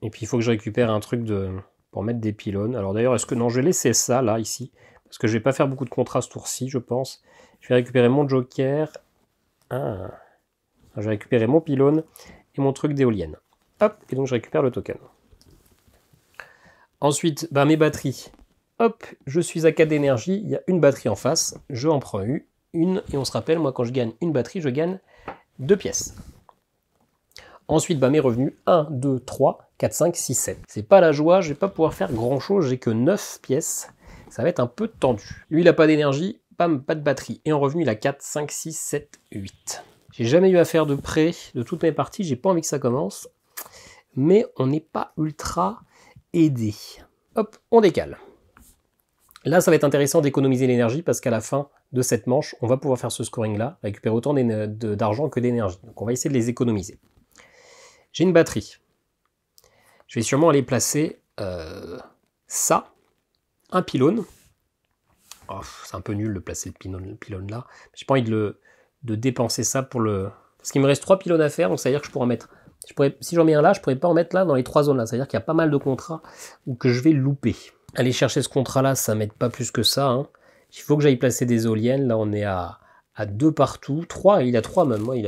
Et puis il faut que je récupère un truc pour mettre des pylônes. Alors d'ailleurs, est-ce que... Non, je vais laisser ça là, ici. Parce que je vais pas faire beaucoup de contrats ce tour-ci, je pense. Je vais récupérer mon joker. Ah. Je vais récupérer mon pylône et mon truc d'éolienne. Hop, et donc je récupère le token. Ensuite, mes batteries. Hop, je suis à 4 d'énergie. Il y a une batterie en face. Je en prends une. Et on se rappelle, moi, quand je gagne une batterie, je gagne 2 pièces. Ensuite, mes revenus, 1, 2, 3, 4, 5, 6, 7. C'est pas la joie, je vais pas pouvoir faire grand chose, j'ai que 9 pièces. Ça va être un peu tendu. Lui, il n'a pas d'énergie, pas de batterie. Et en revenu, il a 4, 5, 6, 7, 8. J'ai jamais eu à faire de prêt de toutes mes parties, j'ai pas envie que ça commence. Mais on n'est pas ultra aidé. Hop, on décale. Là, ça va être intéressant d'économiser l'énergie parce qu'à la fin de cette manche, on va pouvoir faire ce scoring-là, récupérer autant d'argent que d'énergie. Donc on va essayer de les économiser. J'ai une batterie. Je vais sûrement aller placer ça, un pylône. Oh, c'est un peu nul de placer le pylône là. J'ai pas envie de dépenser ça pour le... Parce qu'il me reste 3 pylônes à faire, donc ça veut dire que je pourrais en mettre... si j'en mets un là, je pourrais pas en mettre là dans les 3 zones là. C'est-à-dire qu'il y a pas mal de contrats ou que je vais louper. Aller chercher ce contrat là, ça m'aide pas plus que ça. Hein. Il faut que j'aille placer des éoliennes. Là, on est à 2 partout. 3, il a 3 même. Moi, il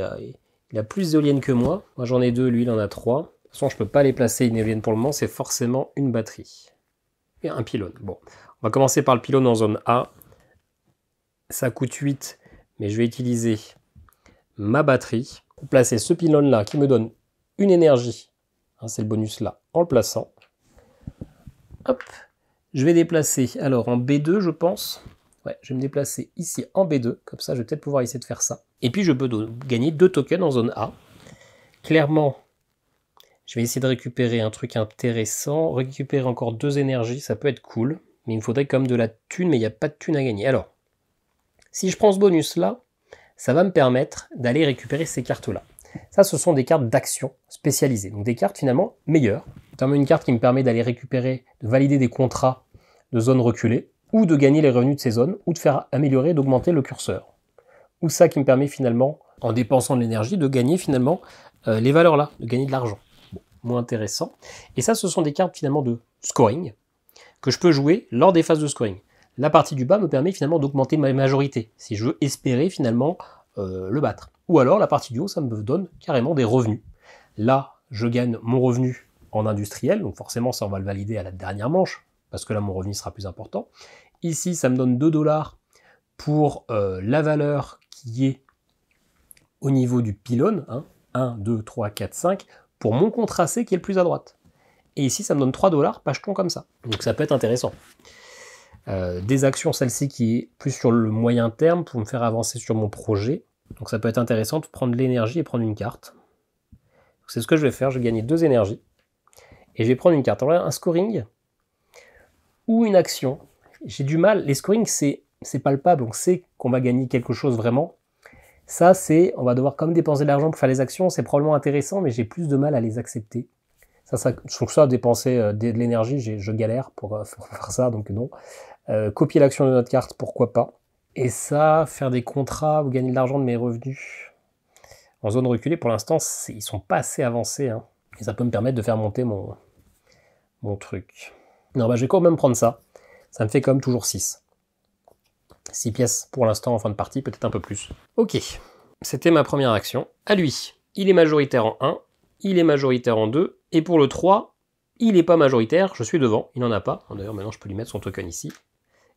a plus d'éoliennes que moi. Moi, j'en ai 2, lui, il en a 3. De toute façon, je peux pas les placer une éolienne pour le moment. C'est forcément une batterie. Et un pylône. Bon, on va commencer par le pylône en zone A. Ça coûte 8, mais je vais utiliser ma batterie pour placer ce pylône-là qui me donne une énergie. Hein, c'est le bonus là, en le plaçant. Hop. Je vais déplacer, alors en B2 je pense, ouais, je vais me déplacer ici en B2, comme ça je vais peut-être pouvoir essayer de faire ça. Et puis je peux gagner 2 tokens en zone A. Clairement, je vais essayer de récupérer un truc intéressant, récupérer encore 2 énergies, ça peut être cool, mais il me faudrait quand même de la thune, mais il n'y a pas de thune à gagner. Alors, si je prends ce bonus là, ça va me permettre d'aller récupérer ces cartes là. Ça, ce sont des cartes d'action spécialisées, donc des cartes finalement meilleures. Notamment une carte qui me permet d'aller récupérer, de valider des contrats de zones reculées, ou de gagner les revenus de ces zones, ou de faire améliorer, d'augmenter le curseur. Ou ça qui me permet finalement, en dépensant de l'énergie, de gagner finalement les valeurs là, de gagner de l'argent. Bon, moins intéressant. Et ça, ce sont des cartes finalement de scoring, que je peux jouer lors des phases de scoring. La partie du bas me permet finalement d'augmenter ma majorité, si je veux espérer finalement le battre. Ou alors la partie du haut, ça me donne carrément des revenus. Là, je gagne mon revenu en industriel, donc forcément ça on va le valider à la dernière manche, parce que là mon revenu sera plus important. Ici, ça me donne 2 $ pour la valeur qui est au niveau du pylône, hein, 1, 2, 3, 4, 5, pour mon contrat C qui est le plus à droite. Et ici, ça me donne 3 $, pas jeton comme ça. Donc ça peut être intéressant. Des actions, celle-ci qui est plus sur le moyen terme, pour me faire avancer sur mon projet. Donc ça peut être intéressant de prendre l'énergie et prendre une carte. C'est ce que je vais faire, je vais gagner 2 énergies. Et je vais prendre une carte. Alors là, un scoring ou une action. J'ai du mal, les scorings c'est palpable, on sait qu'on va gagner quelque chose vraiment. Ça c'est, on va devoir quand même dépenser de l'argent pour faire les actions, c'est probablement intéressant, mais j'ai plus de mal à les accepter. Je trouve ça dépenser de l'énergie, je galère pour faire ça, donc non. Copier l'action de notre carte, pourquoi pas. Et ça, faire des contrats ou gagner de l'argent de mes revenus en zone reculée, pour l'instant, ils sont pas assez avancés. Hein. Et ça peut me permettre de faire monter mon truc. Non, je vais quand même prendre ça. Ça me fait quand même toujours 6. 6 pièces pour l'instant en fin de partie, peut-être un peu plus. Ok, c'était ma première action. À lui, il est majoritaire en 1. il est majoritaire en 2. Et pour le 3, il n'est pas majoritaire, je suis devant, il n'en a pas. D'ailleurs, maintenant, je peux lui mettre son token ici.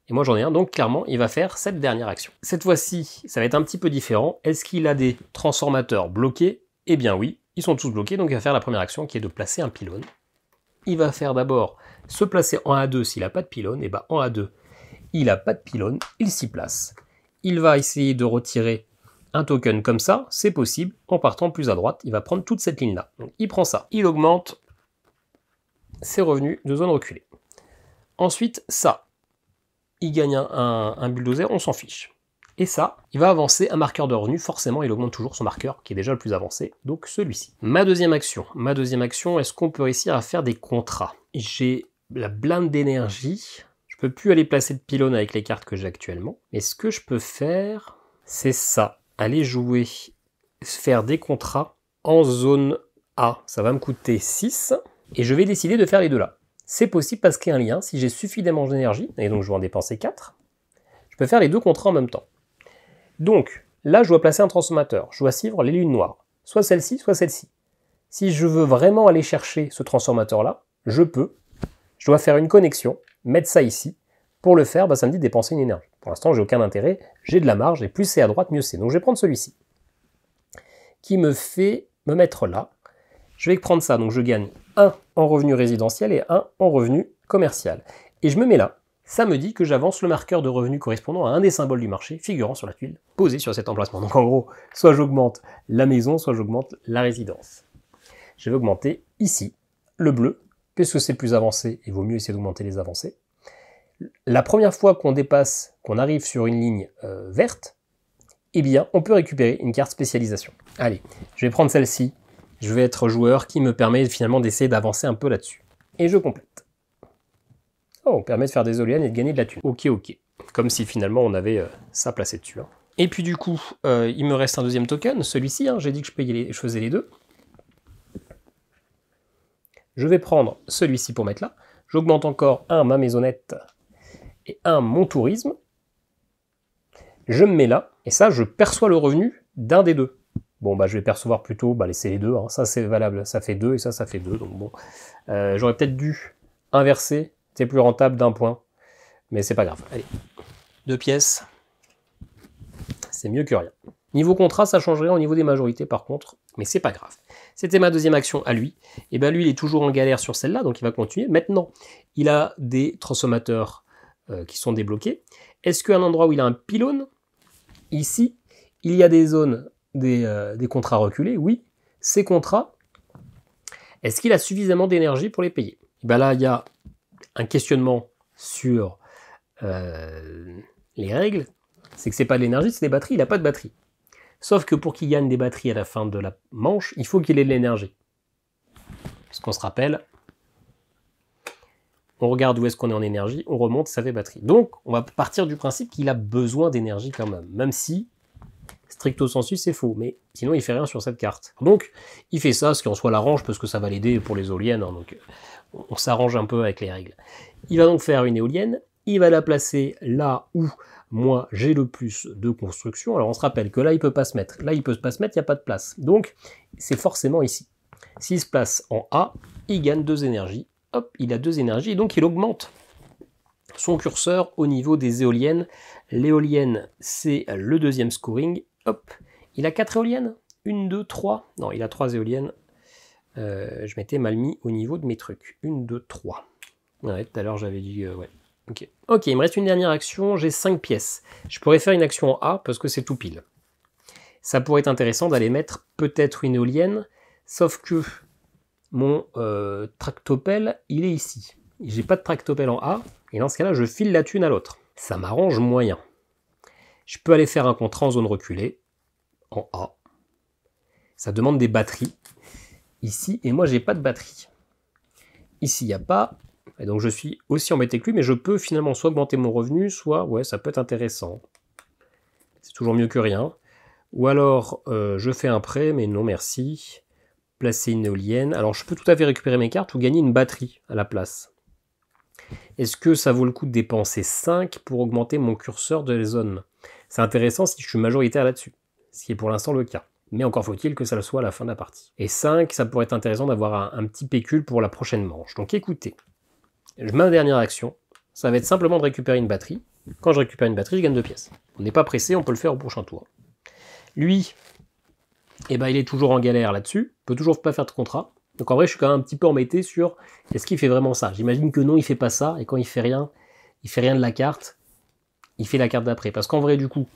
Et moi, j'en ai un, donc clairement, il va faire cette dernière action. Cette fois-ci, ça va être un petit peu différent. Est-ce qu'il a des transformateurs bloqués? Eh bien oui, ils sont tous bloqués, donc il va faire la première action qui est de placer un pylône. Il va faire d'abord se placer en A2 s'il n'a pas de pylône, et bien en A2, il n'a pas de pylône, il s'y place. Il va essayer de retirer un token comme ça, c'est possible, en partant plus à droite, il va prendre toute cette ligne-là. Donc il prend ça, il augmente ses revenus de zone reculée. Ensuite, ça, il gagne un bulldozer, on s'en fiche. Et ça, il va avancer un marqueur de revenu, forcément il augmente toujours son marqueur, qui est déjà le plus avancé, donc celui-ci. Ma deuxième action, est-ce qu'on peut réussir à faire des contrats? J'ai la blinde d'énergie, je peux plus aller placer de pylône avec les cartes que j'ai actuellement, mais ce que je peux faire, c'est ça, aller jouer, faire des contrats en zone A. Ça va me coûter 6, et je vais décider de faire les deux là. C'est possible parce qu'il y a un lien, si j'ai suffisamment d'énergie, et donc je vais en dépenser 4, je peux faire les deux contrats en même temps. Donc, là je dois placer un transformateur, je dois suivre les lignes noires, soit celle-ci, soit celle-ci. Si je veux vraiment aller chercher ce transformateur-là, je peux, je dois faire une connexion, mettre ça ici. Pour le faire, ça me dit de dépenser une énergie. Pour l'instant, j'ai aucun intérêt, j'ai de la marge, et plus c'est à droite, mieux c'est. Donc je vais prendre celui-ci, qui me fait me mettre là. Je vais prendre ça, donc je gagne 1 en revenu résidentiel et 1 en revenu commercial. Et je me mets là. Ça me dit que j'avance le marqueur de revenu correspondant à un des symboles du marché figurant sur la tuile, posé sur cet emplacement. Donc en gros, soit j'augmente la maison, soit j'augmente la résidence. Je vais augmenter ici le bleu, puisque c'est plus avancé, il vaut mieux essayer d'augmenter les avancées. La première fois qu'on dépasse, qu'on arrive sur une ligne verte, eh bien, on peut récupérer une carte spécialisation. Allez, je vais prendre celle-ci. Je vais être joueur qui me permet finalement d'essayer d'avancer un peu là-dessus. Et je complète. Oh, on permet de faire des éoliennes et de gagner de la thune. Ok. Comme si finalement on avait ça placé dessus. Hein. Et puis du coup, il me reste un deuxième token, celui-ci. Hein, j'ai dit que je faisais les deux. Je vais prendre celui-ci pour mettre là. J'augmente encore 1 ma maisonnette et 1 mon tourisme. Je me mets là. Et ça, je perçois le revenu d'un des deux. Bon, je vais percevoir plutôt, laisser les deux, hein. Ça c'est valable, ça fait 2 et ça fait 2, donc bon. J'aurais peut-être dû inverser, c'est plus rentable d'un point, mais c'est pas grave. Allez, 2 pièces, c'est mieux que rien. Niveau contrat, ça changerait au niveau des majorités par contre, mais c'est pas grave. C'était ma deuxième action à lui, et lui il est toujours en galère sur celle-là, donc il va continuer. Maintenant, il a des transformateurs qui sont débloqués. Est-ce qu'à un endroit où il a un pylône, ici, il y a des zones, des contrats reculés? Oui. Ces contrats, est-ce qu'il a suffisamment d'énergie pour les payer? Là, il y a un questionnement sur les règles. C'est que c'est pas de l'énergie, c'est des batteries. Il n'a pas de batterie. Sauf que pour qu'il gagne des batteries à la fin de la manche, il faut qu'il ait de l'énergie. Parce qu'on se rappelle, on regarde où est-ce qu'on est en énergie, on remonte, ça fait batterie. Donc, on va partir du principe qu'il a besoin d'énergie quand même. Même si, stricto sensu, c'est faux. Mais sinon, il fait rien sur cette carte. Donc, il fait ça, ce qui en soi l'arrange, parce que ça va l'aider pour les éoliennes. Hein, donc, on s'arrange un peu avec les règles. Il va donc faire une éolienne. Il va la placer là où moi j'ai le plus de construction. Alors on se rappelle que là il peut pas se mettre. Là il peut pas se mettre, il n'y a pas de place. Donc c'est forcément ici. S'il se place en A, il gagne 2 énergies. Hop, il a 2 énergies et donc il augmente son curseur au niveau des éoliennes. L'éolienne, c'est le deuxième scoring. Hop, il a 4 éoliennes. 1, 2, 3. Non, il a 3 éoliennes. Je m'étais mal mis au niveau de mes trucs. 1, 2, 3. Ouais, tout à l'heure j'avais dit... ouais. Ok, il me reste une dernière action, j'ai 5 pièces. Je pourrais faire une action en A parce que c'est tout pile. Ça pourrait être intéressant d'aller mettre peut-être une éolienne, sauf que mon tractopelle, il est ici. J'ai pas de tractopelle en A, et dans ce cas-là, je file la thune à l'autre. Ça m'arrange moyen. Je peux aller faire un contrat en zone reculée, en A. Ça demande des batteries, ici, et moi j'ai pas de batterie. Ici, il n'y a pas... Et donc je suis aussi embêté que lui, mais je peux finalement soit augmenter mon revenu, soit, ouais, ça peut être intéressant. C'est toujours mieux que rien. Ou alors, je fais un prêt, mais non merci. Placer une éolienne. Alors je peux tout à fait récupérer mes cartes ou gagner une batterie à la place. Est-ce que ça vaut le coup de dépenser 5 pour augmenter mon curseur de zone? C'est intéressant si je suis majoritaire là-dessus, ce qui est pour l'instant le cas. Mais encore faut-il que ça le soit à la fin de la partie. Et 5, ça pourrait être intéressant d'avoir un petit pécule pour la prochaine manche. Donc écoutez, ma dernière action, ça va être simplement de récupérer une batterie. Quand je récupère une batterie, je gagne 2 pièces. On n'est pas pressé, on peut le faire au prochain tour. Lui, eh ben, il est toujours en galère là-dessus, il peut toujours pas faire de contrat. Donc en vrai, je suis quand même un petit peu embêté sur est-ce qu'il fait vraiment ça. J'imagine que non, il fait pas ça, et quand il fait rien de la carte, il fait la carte d'après. Parce qu'en vrai, du coup,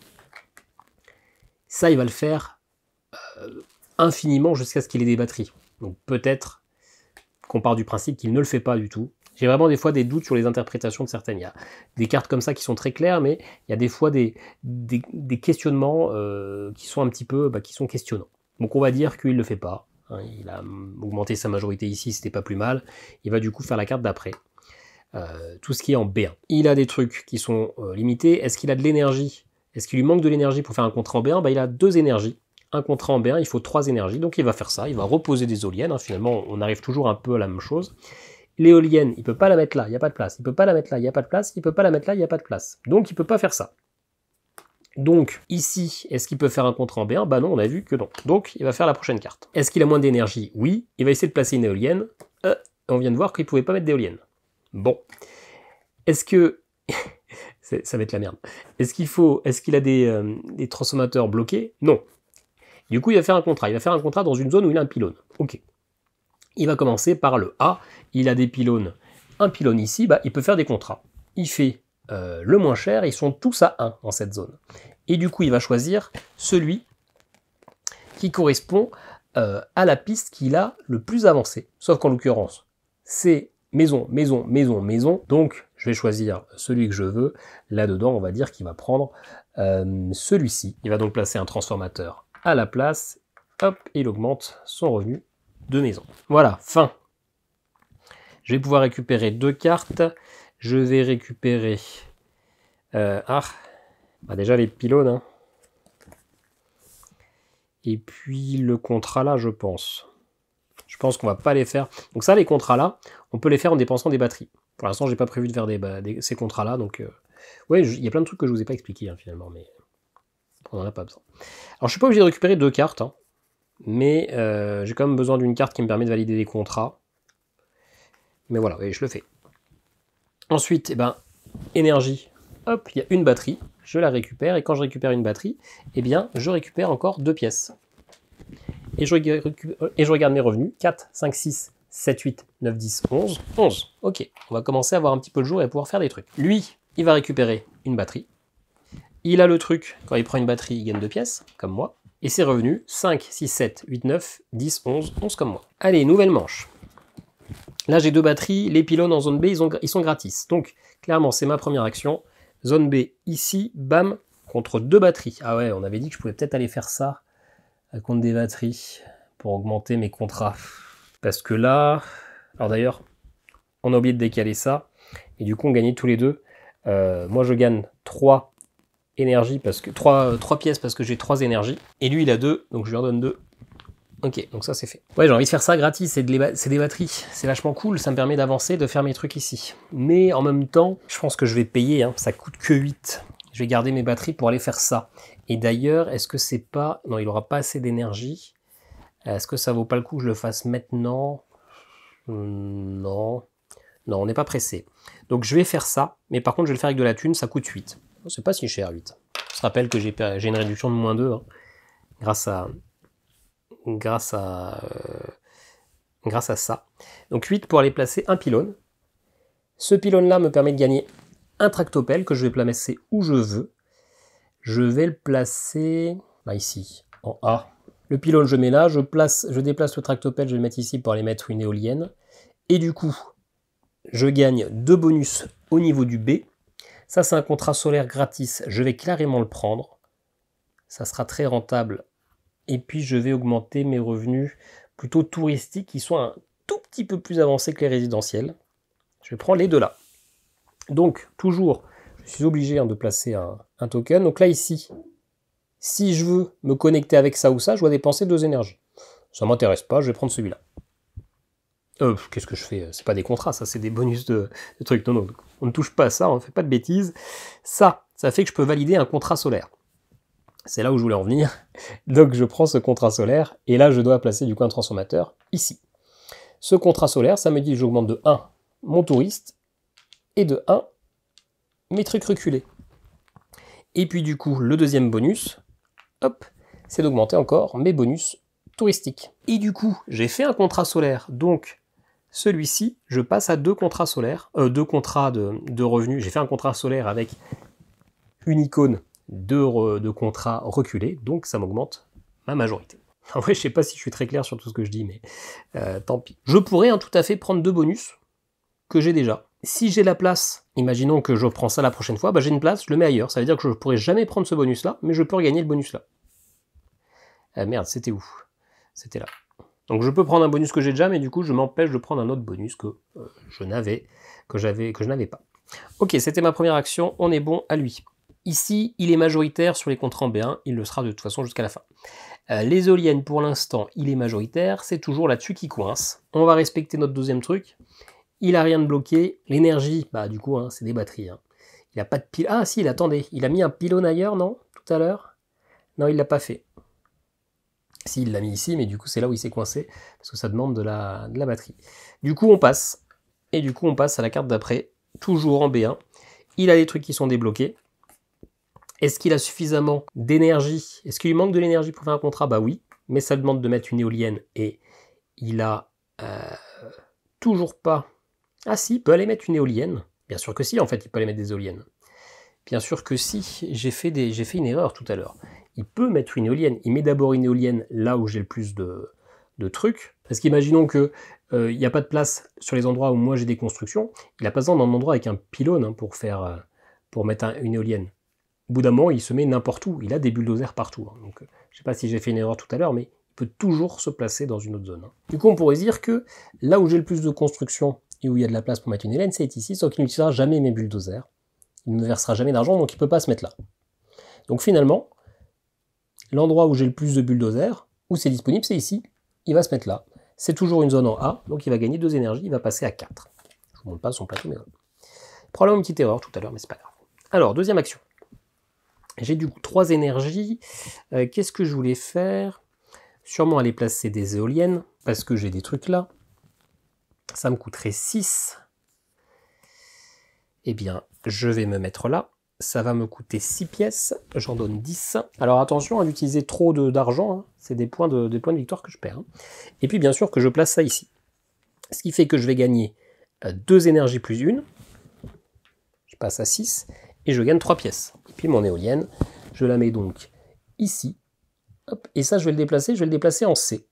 ça, il va le faire infiniment jusqu'à ce qu'il ait des batteries. Donc peut-être qu'on part du principe qu'il ne le fait pas du tout. J'ai vraiment des fois des doutes sur les interprétations de certaines. Il y a des cartes comme ça qui sont très claires, mais il y a des fois des questionnements qui sont un petit peu qui sont questionnants. Donc on va dire qu'il ne le fait pas. Hein, il a augmenté sa majorité ici, c'était pas plus mal. Il va du coup faire la carte d'après. Tout ce qui est en B1. Il a des trucs qui sont limités. Est-ce qu'il a de l'énergie? Est-ce qu'il lui manque de l'énergie pour faire un contrat en B1? Il a 2 énergies. Un contrat en B1, il faut 3 énergies. Donc il va faire ça. Il va reposer des éoliennes. Hein. Finalement, on arrive toujours un peu à la même chose. L'éolienne, il ne peut pas la mettre là, il n'y a pas de place. Il ne peut pas la mettre là, il n'y a pas de place. Il ne peut pas la mettre là, il n'y a pas de place. Donc il ne peut pas faire ça. Donc ici, est-ce qu'il peut faire un contrat en B1? Non, on a vu que non. Donc il va faire la prochaine carte. Est-ce qu'il a moins d'énergie? Oui. Il va essayer de placer une éolienne. On vient de voir qu'il ne pouvait pas mettre d'éolienne. Bon. Est-ce que... ça va être la merde. Est-ce qu'il a des transformateurs bloqués? Non. Du coup, il va faire un contrat. Il va faire un contrat dans une zone où il a un pylône. Ok. Il va commencer par le A. Il a des pylônes. Un pylône ici, il peut faire des contrats. Il fait le moins cher. Ils sont tous à 1 dans cette zone. Et du coup, il va choisir celui qui correspond à la piste qu'il a le plus avancée. Sauf qu'en l'occurrence, c'est maison, maison, maison, maison. Donc, je vais choisir celui que je veux. Là-dedans, on va dire qu'il va prendre celui-ci. Il va donc placer un transformateur à la place. Hop, il augmente son revenu de maison. Voilà, fin. Je vais pouvoir récupérer 2 cartes. Je vais récupérer... déjà les pylônes. Hein. Et puis le contrat là, je pense. Je pense qu'on va pas les faire. Donc ça, les contrats là, on peut les faire en dépensant des batteries. Pour l'instant, j'ai pas prévu de faire ces contrats là. Donc, ouais, il y a plein de trucs que je vous ai pas expliqué hein, finalement, mais on en a pas besoin. Alors, je suis pas obligé de récupérer 2 cartes, hein, mais j'ai quand même besoin d'une carte qui me permet de valider des contrats. Mais voilà, oui, je le fais. Ensuite, énergie. Hop, il y a une batterie. Je la récupère et quand je récupère une batterie, je récupère encore 2 pièces. Et je regarde mes revenus. 4, 5, 6, 7, 8, 9, 10, 11. 11. Ok, on va commencer à avoir un petit peu le jour et pouvoir faire des trucs. Lui, il va récupérer une batterie. Il a le truc, quand il prend une batterie, il gagne 2 pièces, comme moi. Et ses revenus, 5, 6, 7, 8, 9, 10, 11, 11 comme moi. Allez, nouvelle manche. Là, j'ai 2 batteries. Les pylônes en zone B, ils sont gratis. Donc, clairement, c'est ma première action. Zone B, ici, bam, contre 2 batteries. Ah ouais, on avait dit que je pouvais peut-être aller faire ça contre des batteries pour augmenter mes contrats. Parce que là... Alors d'ailleurs, on a oublié de décaler ça. Et du coup, on gagnait tous les deux. Moi, je gagne 3 énergies, parce que 3 pièces parce que j'ai 3 énergies. Et lui, il a 2, donc je lui en donne 2. Ok, donc ça c'est fait. Ouais, j'ai envie de faire ça gratis, c'est des batteries. C'est vachement cool, ça me permet d'avancer, de faire mes trucs ici. Mais en même temps, je pense que je vais payer, hein, ça coûte que 8. Je vais garder mes batteries pour aller faire ça. Et d'ailleurs, est-ce que c'est pas... Non, il n'aura pas assez d'énergie. Est-ce que ça vaut pas le coup que je le fasse maintenant? Non. Non, on n'est pas pressé. Donc je vais faire ça, mais par contre je vais le faire avec de la thune, ça coûte 8. C'est pas si cher, 8. Je te rappelle que j'ai une réduction de moins 2, hein, grâce à ça. Donc 8 pour aller placer un pylône. Ce pylône-là me permet de gagner un tractopelle que je vais placer où je veux. Je vais le placer ici, en A. Le pylône, je mets là, je déplace le tractopelle, je vais le mettre ici pour aller mettre une éolienne. Et du coup, je gagne 2 bonus au niveau du B. Ça, c'est un contrat solaire gratis. Je vais carrément le prendre. Ça sera très rentable. Et puis, je vais augmenter mes revenus plutôt touristiques qui sont un tout petit peu plus avancés que les résidentiels. Je vais prendre les deux là. Donc, toujours, je suis obligé de placer un token. Donc là, ici, si je veux me connecter avec ça ou ça, je dois dépenser 2 énergies. Ça ne m'intéresse pas, je vais prendre celui-là. Qu'est-ce que je fais? C'est pas des contrats, ça, c'est des bonus de trucs. Non, non, on ne touche pas à ça, on ne fait pas de bêtises. Ça fait que je peux valider un contrat solaire. C'est là où je voulais en venir. Donc je prends ce contrat solaire, et là je dois placer du coup un transformateur ici. Ce contrat solaire, ça me dit que j'augmente de 1 mon touriste, et de 1 mes trucs reculés. Et puis du coup, le deuxième bonus, hop, c'est d'augmenter encore mes bonus touristiques. Et du coup, j'ai fait un contrat solaire, donc celui-ci, je passe à 2 contrats solaires, 2 contrats de revenus. J'ai fait un contrat solaire avec une icône de contrat reculé, donc ça m'augmente ma majorité. En vrai, je sais pas si je suis très clair sur tout ce que je dis, mais tant pis. Je pourrais tout à fait prendre 2 bonus que j'ai déjà. Si j'ai la place, imaginons que je prends ça la prochaine fois, bah j'ai une place, je le mets ailleurs. Ça veut dire que je ne pourrais jamais prendre ce bonus-là, mais je peux regagner le bonus-là. Merde, c'était où? C'était là. Donc je peux prendre un bonus que j'ai déjà, mais du coup je m'empêche de prendre un autre bonus que je n'avais pas. Ok, c'était ma première action, on est bon à lui. Ici, il est majoritaire sur les contrats en B1, il le sera de toute façon jusqu'à la fin. Les éoliennes, pour l'instant, il est majoritaire, c'est toujours là-dessus qui coince. On va respecter notre deuxième truc. Il a rien de bloqué. L'énergie, bah du coup, c'est des batteries. Il n'a pas de pile. Ah si, attendez, il a mis un pylône ailleurs, non? Tout à l'heure? Non, il l'a pas fait. Si, il l'a mis ici, mais du coup, c'est là où il s'est coincé, parce que ça demande de la batterie. Du coup, on passe. Et du coup, on passe à la carte d'après, toujours en B1. Il a des trucs qui sont débloqués. Est-ce qu'il a suffisamment d'énergie? Est-ce qu'il lui manque de l'énergie pour faire un contrat? Bah oui, mais ça demande de mettre une éolienne, et il a toujours pas... Ah si, il peut aller mettre une éolienne. Bien sûr que si, en fait, il peut aller mettre des éoliennes. Bien sûr que si, j'ai fait une erreur tout à l'heure. Il peut mettre une éolienne. Il met d'abord une éolienne là où j'ai le plus de trucs. Parce qu'imaginons qu'il n'y a pas de place sur les endroits où moi j'ai des constructions. Il n'a pas besoin d'un endroit avec un pylône pour mettre une éolienne. Au bout d'un moment, il se met n'importe où. Il a des bulldozers partout. Donc, je ne sais pas si j'ai fait une erreur tout à l'heure, mais il peut toujours se placer dans une autre zone. Du coup, on pourrait dire que là où j'ai le plus de constructions et où il y a de la place pour mettre une éolienne, c'est ici, sauf qu'il n'utilisera jamais mes bulldozers. Il ne versera jamais d'argent, donc il ne peut pas se mettre là. Donc finalement, l'endroit où j'ai le plus de bulldozers, où c'est disponible, c'est ici. Il va se mettre là. C'est toujours une zone en A, donc il va gagner 2 énergies, il va passer à 4. Je ne vous montre pas son plateau, mais probablement une petite erreur tout à l'heure, mais c'est pas grave. Alors, deuxième action. J'ai du coup 3 énergies. Qu'est-ce que je voulais faire? Sûrement aller placer des éoliennes, parce que j'ai des trucs là. Ça me coûterait 6. Eh bien, je vais me mettre là. Ça va me coûter 6 pièces. J'en donne 10. Alors attention à d'utiliser trop d'argent. C'est des points de victoire que je perds. Et puis bien sûr que je place ça ici. Ce qui fait que je vais gagner 2 énergies plus 1. Je passe à 6. Et je gagne 3 pièces. Et puis mon éolienne, je la mets donc ici. Hop, et ça, je vais le déplacer en C.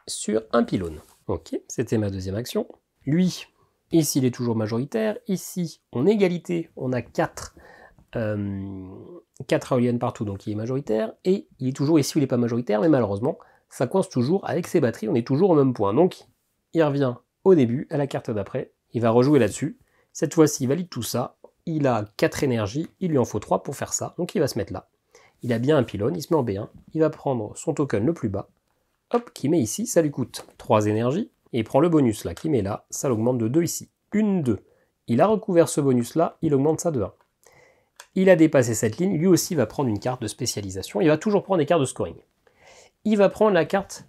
Sur un pylône. Ok, c'était ma deuxième action. Lui, ici, il est toujours majoritaire. Ici, en égalité, on a 4 éoliennes partout, donc il est majoritaire. Et il est toujours ici où il n'est pas majoritaire, mais malheureusement, ça coince toujours avec ses batteries. On est toujours au même point. Donc, il revient au début, à la carte d'après. Il va rejouer là-dessus. Cette fois-ci, il valide tout ça. Il a 4 énergies. Il lui en faut 3 pour faire ça. Donc, il va se mettre là. Il a bien un pylône. Il se met en B1. Il va prendre son token le plus bas. Hop, qui met ici. Ça lui coûte 3 énergies. Et il prend le bonus là, qui met là. Ça l'augmente de 2 ici. 1, 2. Il a recouvert ce bonus là. Il augmente ça de 1. Il a dépassé cette ligne. Lui aussi va prendre une carte de spécialisation. Il va toujours prendre des cartes de scoring. Il va prendre la carte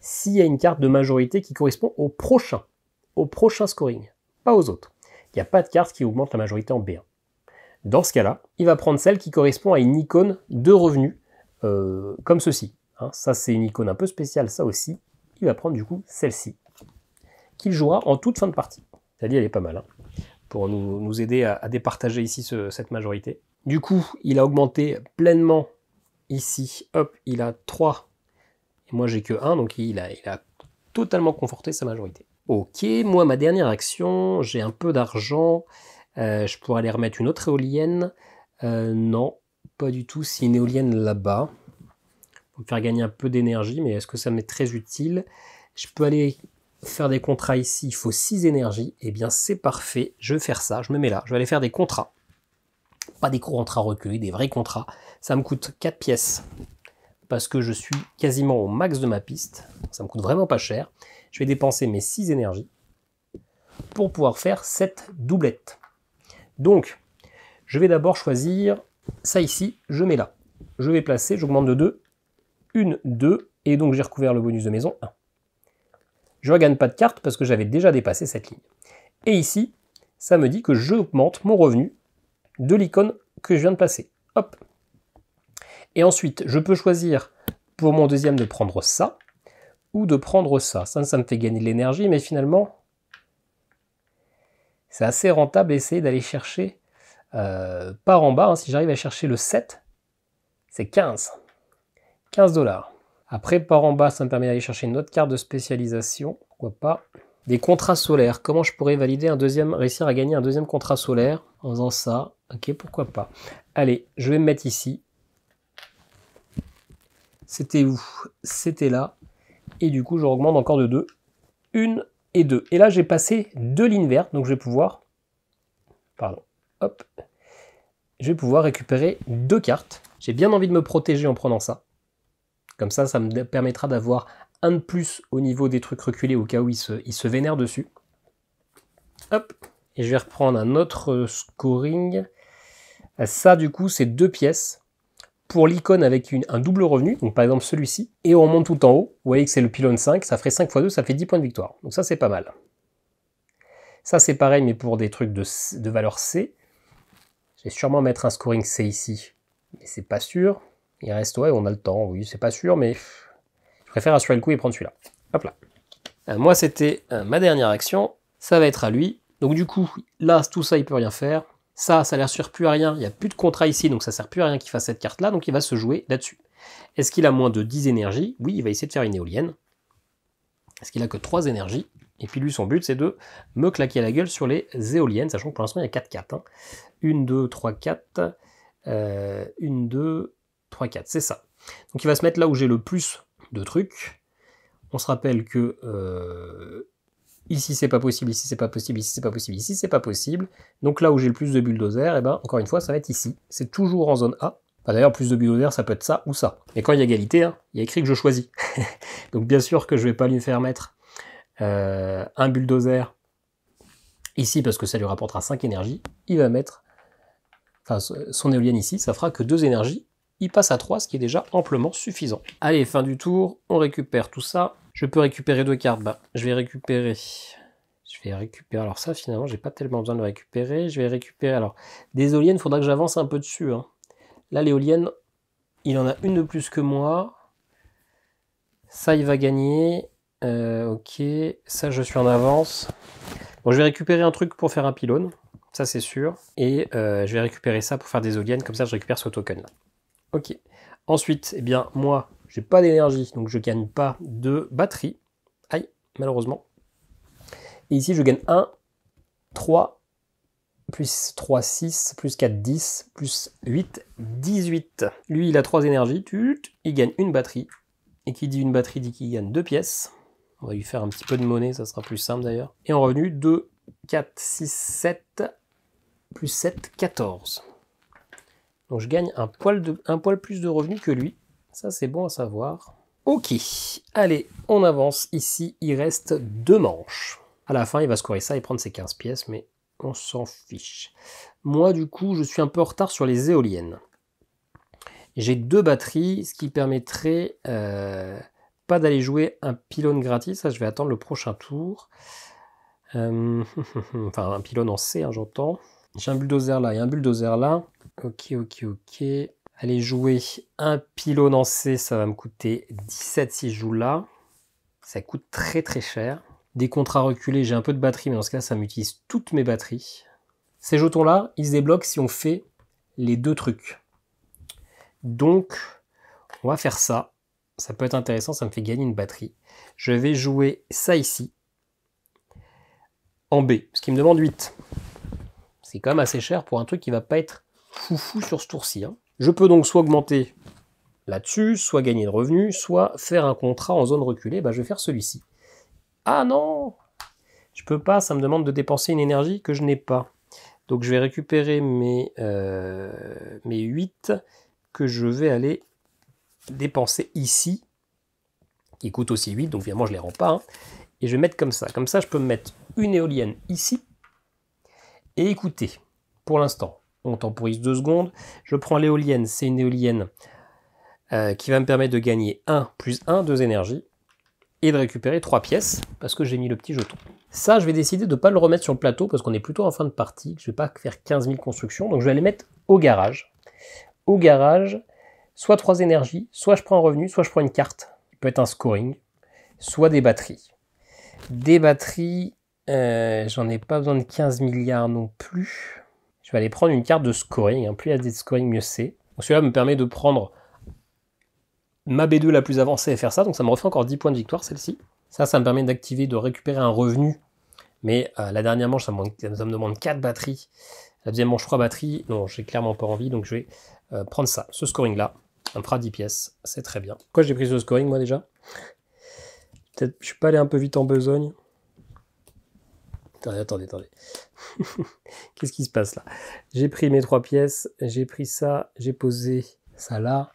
s'il y a une carte de majorité qui correspond au prochain scoring, pas aux autres. Il n'y a pas de carte qui augmente la majorité en B1. Dans ce cas-là, il va prendre celle qui correspond à une icône de revenus, comme ceci. Ça, c'est une icône un peu spéciale, ça aussi. Il va prendre du coup celle-ci, qu'il jouera en toute fin de partie. C'est-à-dire, elle est pas mal, pour nous aider à départager ici cette majorité. Du coup, il a augmenté pleinement ici. Hop, il a 3. Et moi, j'ai que 1, donc il a totalement conforté sa majorité. Ok, moi, ma dernière action, j'ai un peu d'argent. Je pourrais aller remettre une autre éolienne. Non, pas du tout. C'est une éolienne là-bas. Pour me faire gagner un peu d'énergie, mais est-ce que ça m'est très utile? Je peux aller faire des contrats ici. Il faut 6 énergies. Eh bien, c'est parfait. Je vais faire ça. Je me mets là. Je vais aller faire des contrats. Pas des contrats reculés, des vrais contrats. Ça me coûte 4 pièces. Parce que je suis quasiment au max de ma piste. Ça me coûte vraiment pas cher. Je vais dépenser mes 6 énergies pour pouvoir faire cette doublette. Donc, je vais d'abord choisir ça ici, je mets là. je vais placer, j'augmente de 2, 1, 2, et donc j'ai recouvert le bonus de maison 1. Je ne regagne pas de carte parce que j'avais déjà dépassé cette ligne. Et ici, ça me dit que j'augmente mon revenu de l'icône que je viens de passer. Hop. Et ensuite, je peux choisir pour mon deuxième de prendre ça ou de prendre ça. Ça me fait gagner de l'énergie, mais finalement, c'est assez rentable d'essayer d'aller chercher par en bas. Hein, si j'arrive à chercher le 7, c'est 15. 15 $. Après, par en bas, ça me permet d'aller chercher une autre carte de spécialisation. Pourquoi pas. Des contrats solaires. Comment je pourrais valider un deuxième, réussir à gagner un deuxième contrat solaire en faisant ça? Ok, pourquoi pas. Allez, je vais me mettre ici. C'était où? C'était là. Et du coup, je augmente encore de 2. 1 et 2. Et là, j'ai passé 2 lignes vertes. Donc, je vais pouvoir... Pardon. Hop. Je vais pouvoir récupérer 2 cartes. J'ai bien envie de me protéger en prenant ça. Comme ça me permettra d'avoir un de plus au niveau des trucs reculés au cas où il se vénère dessus. Hop. Et je vais reprendre un autre scoring. Ça, du coup, c'est 2 pièces pour l'icône avec un double revenu. Donc, par exemple, celui-ci. Et on monte tout en haut. Vous voyez que c'est le pylône 5. Ça ferait 5 x 2, ça fait 10 points de victoire. Donc ça, c'est pas mal. Ça, c'est pareil, mais pour des trucs de valeur C. Je vais sûrement mettre un scoring C ici. Mais c'est pas sûr. Il reste, ouais, on a le temps. Oui, c'est pas sûr, mais... Je préfère assurer le coup et prendre celui-là. Hop là. Moi, c'était ma dernière action. Ça va être à lui. Donc du coup, là, tout ça, il peut rien faire. Ça ne sert plus à rien. Il n'y a plus de contrat ici, donc ça ne sert plus à rien qu'il fasse cette carte-là. Donc il va se jouer là-dessus. Est-ce qu'il a moins de 10 énergies? Oui, il va essayer de faire une éolienne. Est-ce qu'il a que 3 énergies? Et puis lui, son but, c'est de me claquer la gueule sur les éoliennes, sachant que pour l'instant, il y a 4 cartes. Hein. 1, 2, 3, 4. 1, 2, 3, 4. C'est ça. Donc il va se mettre là où j'ai le plus de trucs. On se rappelle que ici c'est pas possible, ici c'est pas possible, ici c'est pas possible, ici c'est pas possible. Donc là où j'ai le plus de bulldozers, et ben encore une fois ça va être ici. C'est toujours en zone A. Enfin, d'ailleurs plus de bulldozers ça peut être ça ou ça. Mais quand il y a égalité, hein, il y a écrit que je choisis. Donc bien sûr que je vais pas lui faire mettre un bulldozer ici parce que ça lui rapportera 5 énergies. Il va mettre son éolienne ici, ça fera que 2 énergies. Il passe à 3, ce qui est déjà amplement suffisant. Allez, fin du tour, on récupère tout ça. Je peux récupérer 2 cartes. Bah, je vais récupérer. Alors ça, finalement, j'ai pas tellement besoin de le récupérer. Je vais récupérer. Alors, des éoliennes, il faudra que j'avance un peu dessus. Hein. Là, l'éolienne, il en a une de plus que moi. Ça, il va gagner. Ok, ça, je suis en avance. Bon, je vais récupérer un truc pour faire un pylône. Ça, c'est sûr. Et je vais récupérer ça pour faire des éoliennes. Comme ça, je récupère ce token-là. Ok. Ensuite, eh bien, moi, j'ai pas d'énergie, donc je gagne pas de batterie. Aïe, malheureusement. Et ici, je gagne 1, 3, plus 3, 6, plus 4, 10, plus 8, 18. Lui, il a 3 énergies. Il gagne une batterie. Et qui dit une batterie dit qu'il gagne 2 pièces. On va lui faire un petit peu de monnaie, ça sera plus simple d'ailleurs. Et en revenu, 2, 4, 6, 7, plus 7, 14. Donc je gagne un poil plus de revenus que lui. Ça, c'est bon à savoir. Ok, allez, on avance. Ici, il reste 2 manches. À la fin, il va scorer ça et prendre ses 15 pièces, mais on s'en fiche. Moi, du coup, je suis un peu en retard sur les éoliennes. J'ai 2 batteries, ce qui permettrait pas d'aller jouer un pylône gratis. Ça, je vais attendre le prochain tour. Enfin, un pylône en C, hein, j'entends. J'ai un bulldozer là et un bulldozer là. Ok. Allez jouer un pylône en C, ça va me coûter 17 si je joue là. Ça coûte très très cher. Des contrats reculés, j'ai un peu de batterie, mais dans ce cas, ça m'utilise toutes mes batteries. Ces jetons-là, ils se débloquent si on fait les 2 trucs. Donc, on va faire ça. Ça peut être intéressant, ça me fait gagner une batterie. Je vais jouer ça ici, en B, ce qui me demande 8. C'est quand même assez cher pour un truc qui va pas être foufou sur ce tour-ci. Hein. Je peux donc soit augmenter là-dessus, soit gagner de revenus, soit faire un contrat en zone reculée. Bah, je vais faire celui-ci. Ah non! Je peux pas, ça me demande de dépenser une énergie que je n'ai pas. Donc je vais récupérer mes 8 que je vais aller dépenser ici, qui coûte aussi 8, donc évidemment je ne les rends pas. Hein. Et je vais mettre comme ça. Comme ça, je peux me mettre une éolienne ici. Et écoutez, pour l'instant, on temporise 2 secondes. Je prends l'éolienne, c'est une éolienne qui va me permettre de gagner 1 plus 1, 2 énergies, et de récupérer 3 pièces, parce que j'ai mis le petit jeton. Ça, je vais décider de ne pas le remettre sur le plateau, parce qu'on est plutôt en fin de partie, je ne vais pas faire 15 000 constructions, donc je vais les mettre au garage. Au garage, soit 3 énergies, soit je prends un revenu, soit je prends une carte, qui peut être un scoring, soit des batteries. Des batteries, j'en ai pas besoin de 15 milliards non plus. Je vais aller prendre une carte de scoring, hein. Plus il y a des scoring, mieux c'est. Celui-là me permet de prendre ma B2 la plus avancée et faire ça, donc ça me refait encore 10 points de victoire, celle-ci. Ça me permet d'activer, de récupérer un revenu, mais la dernière manche, ça me demande 4 batteries. La deuxième manche, 3 batteries. Non, j'ai clairement pas envie, donc je vais prendre ça, ce scoring-là. Ça me fera 10 pièces, c'est très bien. Pourquoi j'ai pris ce scoring, moi, déjà? Peut-être je suis pas allé un peu vite en besogne. Attendez. Qu'est-ce qui se passe là? J'ai pris mes 3 pièces, j'ai pris ça, j'ai posé ça là.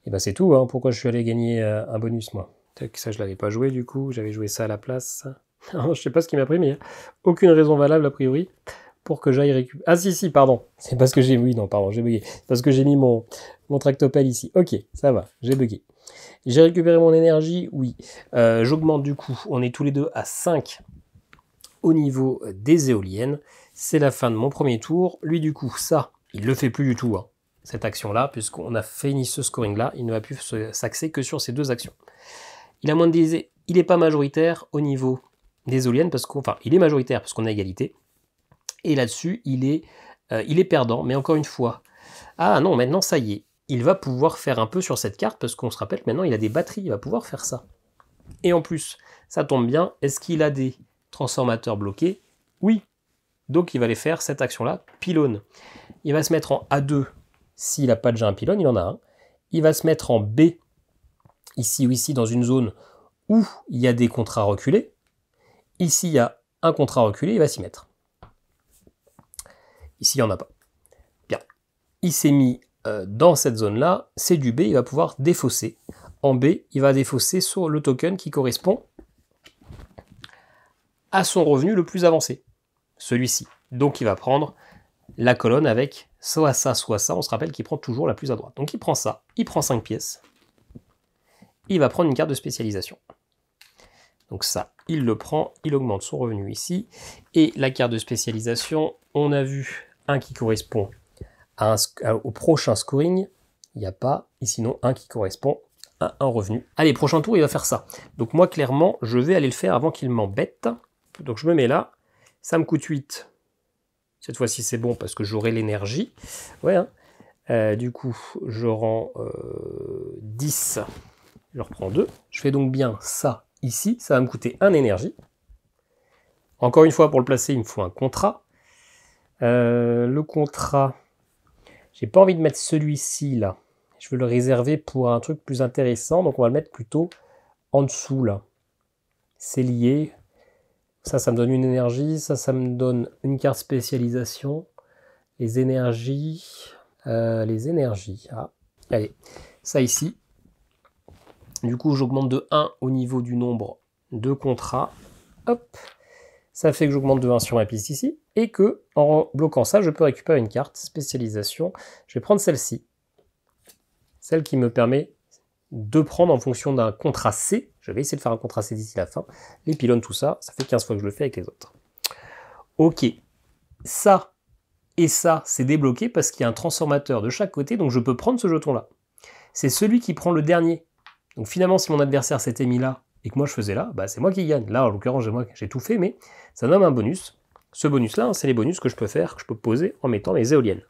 Et ben c'est tout, hein. Pourquoi je suis allé gagner un bonus, moi? Peut-être que ça, je l'avais pas joué, du coup. J'avais joué ça à la place. Non, je sais pas ce qui m'a pris, mais aucune raison valable, a priori, pour que j'aille récupérer... Ah si, pardon. C'est parce que j'ai... Oui, non, pardon, j'ai bugué. Parce que j'ai mis mon tractopelle ici. Ok, ça va, j'ai bugué. J'ai récupéré mon énergie, oui. J'augmente du coup. On est tous les deux à 5 au niveau des éoliennes. C'est la fin de mon premier tour. Lui, du coup, ça, il le fait plus du tout, hein, cette action-là, puisqu'on a fini ce scoring-là. Il ne va plus s'axer que sur ces 2 actions. Il a moins de divisé. Il n'est pas majoritaire au niveau des éoliennes, il est majoritaire parce qu'on a égalité. Et là-dessus, il est perdant. Mais encore une fois, ah non, maintenant, ça y est. Il va pouvoir faire un peu sur cette carte, parce qu'on se rappelle que maintenant, il a des batteries. Il va pouvoir faire ça. Et en plus, ça tombe bien. Est-ce qu'il a des transformateurs bloqués? Oui. Donc, il va aller faire cette action-là, pylône. Il va se mettre en A2 s'il n'a pas déjà un pylône. Il en a un. Il va se mettre en B, ici ou ici, dans une zone où il y a des contrats reculés. Ici, il y a un contrat reculé, il va s'y mettre. Ici, il n'y en a pas. Bien. Il s'est mis dans cette zone-là, c'est du B, il va pouvoir défausser. En B, il va défausser sur le token qui correspond à son revenu le plus avancé, celui-ci. Donc, il va prendre la colonne avec soit ça, on se rappelle qu'il prend toujours la plus à droite. Donc, il prend ça, il prend 5 pièces, il va prendre une carte de spécialisation. Donc ça, il le prend, il augmente son revenu ici. Et la carte de spécialisation, on a vu un qui correspond au prochain scoring. Il n'y a pas, et sinon un qui correspond à un revenu. Allez, prochain tour, il va faire ça. Donc moi, clairement, je vais aller le faire avant qu'il m'embête. Donc je me mets là, ça me coûte 8. Cette fois-ci, c'est bon parce que j'aurai l'énergie. Ouais, hein. Du coup, je rends 10. Je reprends 2. Je fais donc bien ça. Ici, ça va me coûter 1 énergie. Encore une fois, pour le placer, il me faut un contrat. Le contrat, j'ai pas envie de mettre celui-ci là. Je veux le réserver pour un truc plus intéressant, donc on va le mettre plutôt en dessous là. C'est lié. Ça me donne une énergie. Ça me donne une carte spécialisation. Les énergies. Ah, allez, ça ici. Du coup, j'augmente de 1 au niveau du nombre de contrats. Hop. Ça fait que j'augmente de 1 sur ma piste ici. Et que, en bloquant ça, je peux récupérer une carte spécialisation. Je vais prendre celle-ci. Celle qui me permet de prendre en fonction d'un contrat C. Je vais essayer de faire un contrat C d'ici la fin. Les pylônes, tout ça, ça fait 15 fois que je le fais avec les autres. Ok. Ça et ça, c'est débloqué parce qu'il y a un transformateur de chaque côté. Donc je peux prendre ce jeton-là. C'est celui qui prend le dernier. Donc finalement, si mon adversaire s'était mis là et que moi je faisais là, bah c'est moi qui gagne. Là, en l'occurrence, j'ai tout fait, mais ça donne un bonus. Ce bonus-là, hein, c'est les bonus que je peux faire, que je peux poser en mettant les éoliennes.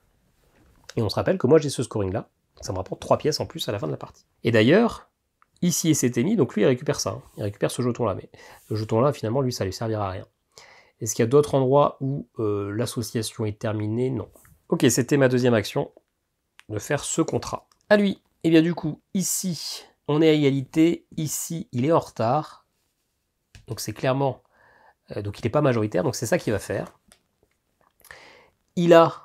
Et on se rappelle que moi j'ai ce scoring-là, ça me rapporte 3 pièces en plus à la fin de la partie. Et d'ailleurs, ici il s'était mis, donc lui il récupère ça, hein. Il récupère ce jeton-là, mais le jeton-là, finalement, lui, ça lui servira à rien. Est-ce qu'il y a d'autres endroits où l'association est terminée? Non. Ok, c'était ma deuxième action, de faire ce contrat. À lui, et bien du coup, ici, on est à égalité, ici, il est en retard. Donc c'est clairement... donc il n'est pas majoritaire, donc c'est ça qu'il va faire. Il a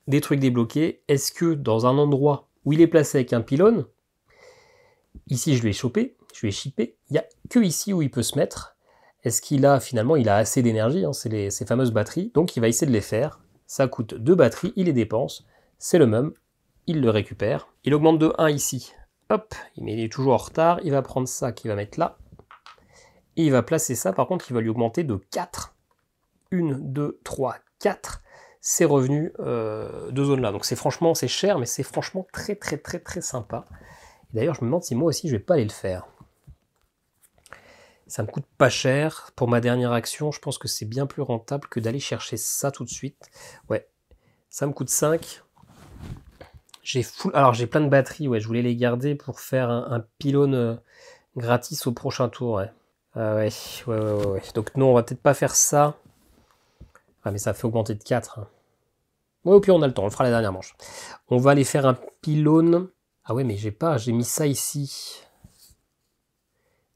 des trucs débloqués. Est-ce que dans un endroit où il est placé avec un pylône, ici je vais choper, je vais shipper, il n'y a que ici où il peut se mettre. Est-ce qu'il a, finalement, il a assez d'énergie, hein, c'est ces fameuses batteries, donc il va essayer de les faire. Ça coûte 2 batteries, il les dépense, c'est le même, il le récupère. Il augmente de 1 ici, Hop, il est toujours en retard. Il va prendre ça qu'il va mettre là. Et il va placer ça, par contre, il va lui augmenter de 4. 1, 2, 3, 4. Ces revenus de zone là. Donc c'est franchement, c'est cher, mais c'est franchement très très très très sympa. D'ailleurs, je me demande si moi aussi je vais pas aller le faire. Ça me coûte pas cher. Pour ma dernière action, je pense que c'est bien plus rentable que d'aller chercher ça tout de suite. Ouais, ça me coûte 5. Alors j'ai plein de batteries, ouais, je voulais les garder pour faire un pylône gratis au prochain tour. Ouais. Ouais. Donc non, on va peut-être pas faire ça. Ah mais ça fait augmenter de 4. Hein. Ouais, au pire on a le temps, on le fera la dernière manche. On va aller faire un pylône. Ah ouais, mais j'ai mis ça ici.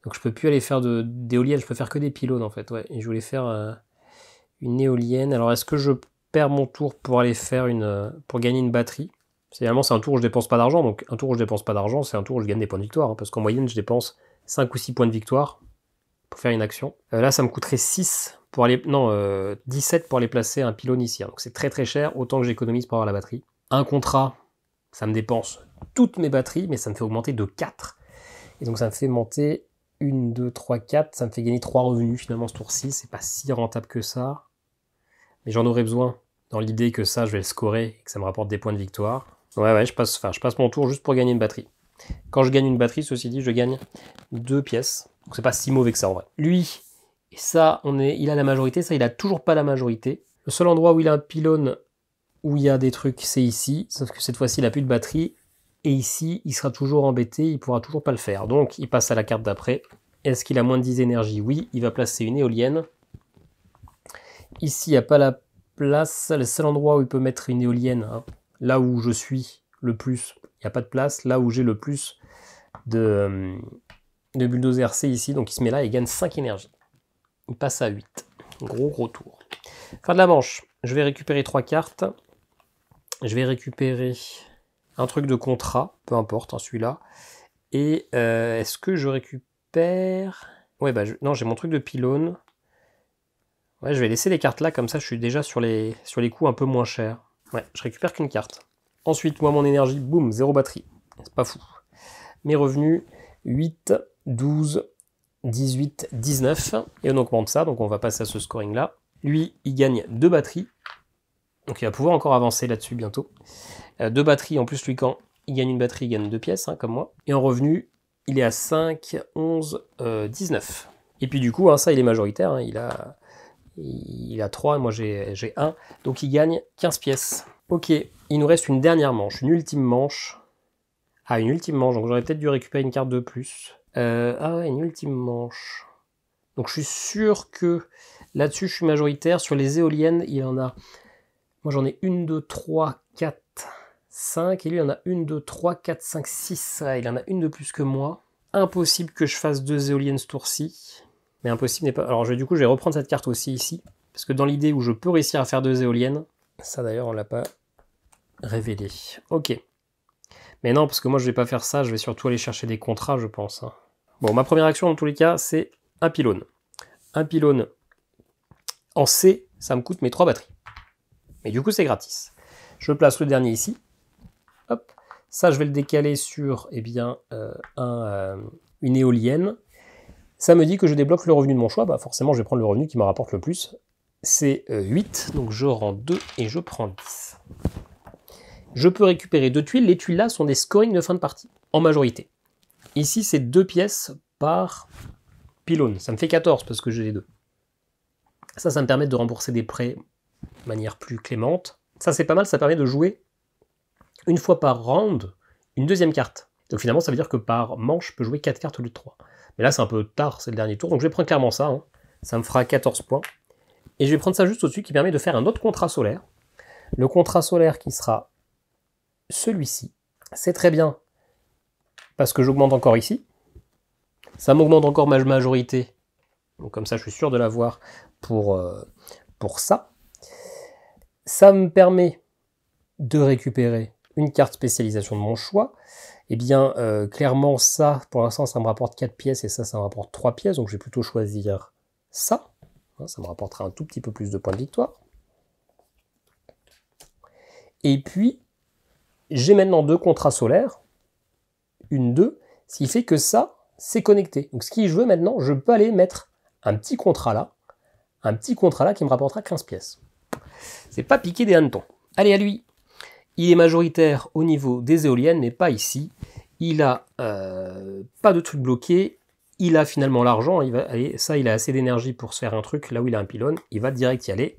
Donc je peux plus aller faire d'éoliennes, je peux faire que des pylônes en fait. Ouais. Et je voulais faire une éolienne. Alors est-ce que je perds mon tour pour aller faire pour gagner une batterie? Finalement c'est un tour où je dépense pas d'argent, donc un tour où je dépense pas d'argent, c'est un tour où je gagne des points de victoire, hein, parce qu'en moyenne je dépense 5 ou 6 points de victoire pour faire une action. Là ça me coûterait 6 pour aller. Non, 17 pour aller placer un pylône ici. Hein. Donc c'est très très cher, autant que j'économise pour avoir la batterie. Un contrat, ça me dépense toutes mes batteries, mais ça me fait augmenter de 4. Et donc ça me fait monter 1, 2, 3, 4. Ça me fait gagner 3 revenus finalement ce tour-ci. C'est pas si rentable que ça. Mais j'en aurais besoin dans l'idée que ça, je vais le scorer et que ça me rapporte des points de victoire. Ouais, je passe mon tour juste pour gagner une batterie. Quand je gagne une batterie, ceci dit, je gagne 2 pièces. Donc c'est pas si mauvais que ça en vrai. Lui, et ça, il a la majorité. Ça, il a toujours pas la majorité. Le seul endroit où il a un pylône où il y a des trucs, c'est ici. Sauf que cette fois-ci, il n'a plus de batterie. Et ici, il sera toujours embêté. Il pourra toujours pas le faire. Donc, il passe à la carte d'après. Est-ce qu'il a moins de 10 énergies? Oui, il va placer une éolienne. Ici, il n'y a pas la place. Le seul endroit où il peut mettre une éolienne, hein, là où je suis le plus, il n'y a pas de place. Là où j'ai le plus de bulldozer, c'est ici. Donc il se met là et il gagne 5 énergies. Il passe à 8. Gros tour. Fin de la manche. Je vais récupérer 3 cartes. Je vais récupérer un truc de contrat. Peu importe, hein, celui-là. Et est-ce que je récupère... Ouais, non, j'ai mon truc de pylône. Ouais, je vais laisser les cartes là, comme ça je suis déjà sur les coups un peu moins chers. Ouais, je récupère qu'une carte. Ensuite, moi, mon énergie, boum, 0 batterie. C'est pas fou. Mes revenus, 8, 12, 18, 19. Et on augmente ça, donc on va passer à ce scoring-là. Lui, il gagne 2 batteries. Donc il va pouvoir encore avancer là-dessus bientôt. 2 batteries, en plus, lui, quand il gagne une batterie, il gagne 2 pièces, hein, comme moi. Et en revenu, il est à 5, 11, 19. Et puis du coup, hein, ça, il est majoritaire. Hein, il a 3, moi j'ai 1. Donc il gagne 15 pièces. Ok, il nous reste une dernière manche, une ultime manche. Ah, une ultime manche, donc j'aurais peut-être dû récupérer une carte de plus. Ah ouais, une ultime manche. Donc je suis sûr que là-dessus je suis majoritaire. Sur les éoliennes, il y en a... Moi j'en ai 1, 2, 3, 4, 5. Et lui il en a 1, 2, 3, 4, 5, 6. Ouais, il en a une de plus que moi. Impossible que je fasse 2 éoliennes ce tour-ci. Mais impossible n'est pas... Alors du coup je vais reprendre cette carte aussi ici. Parce que dans l'idée où je peux réussir à faire 2 éoliennes... Ça d'ailleurs on l'a pas révélé. Ok. Mais non, parce que moi je vais pas faire ça, je vais surtout aller chercher des contrats, je pense. Hein. Bon, ma première action dans tous les cas, c'est un pylône. Un pylône en C, ça me coûte mes 3 batteries. Mais du coup, c'est gratis. Je place le dernier ici. Hop. Ça, je vais le décaler sur une éolienne. Ça me dit que je débloque le revenu de mon choix. Bah, forcément, je vais prendre le revenu qui me rapporte le plus. C'est 8, donc je rends 2 et je prends 10. Je peux récupérer 2 tuiles. Les tuiles là sont des scorings de fin de partie, en majorité. Ici, c'est 2 pièces par pylône. Ça me fait 14 parce que j'ai les 2. Ça me permet de rembourser des prêts de manière plus clémente. Ça, c'est pas mal. Ça permet de jouer une fois par round une deuxième carte. Donc finalement, ça veut dire que par manche, je peux jouer 4 cartes au lieu de 3. Mais là, c'est un peu tard, c'est le dernier tour. Donc je vais prendre clairement ça. Hein. Ça me fera 14 points. Et je vais prendre ça juste au-dessus qui permet de faire un autre contrat solaire. Le contrat solaire qui sera celui-ci. C'est très bien parce que j'augmente encore ici. Ça m'augmente encore ma majorité. Donc comme ça, je suis sûr de l'avoir pour ça. Ça me permet de récupérer une carte spécialisation de mon choix. Eh bien, clairement, ça, pour l'instant, ça me rapporte 4 pièces et ça me rapporte 3 pièces. Donc je vais plutôt choisir ça. Ça me rapportera un tout petit peu plus de points de victoire. Et puis, j'ai maintenant 2 contrats solaires. une 2, ce qui fait que ça, c'est connecté. Donc ce que je veux maintenant, je peux aller mettre un petit contrat là qui me rapportera 15 pièces. C'est pas piquer des hannetons. Allez, à lui. Il est majoritaire au niveau des éoliennes, mais pas ici. Il a pas de truc bloqué. Il a finalement l'argent. Il a assez d'énergie pour se faire un truc. Là où il a un pylône, il va direct y aller.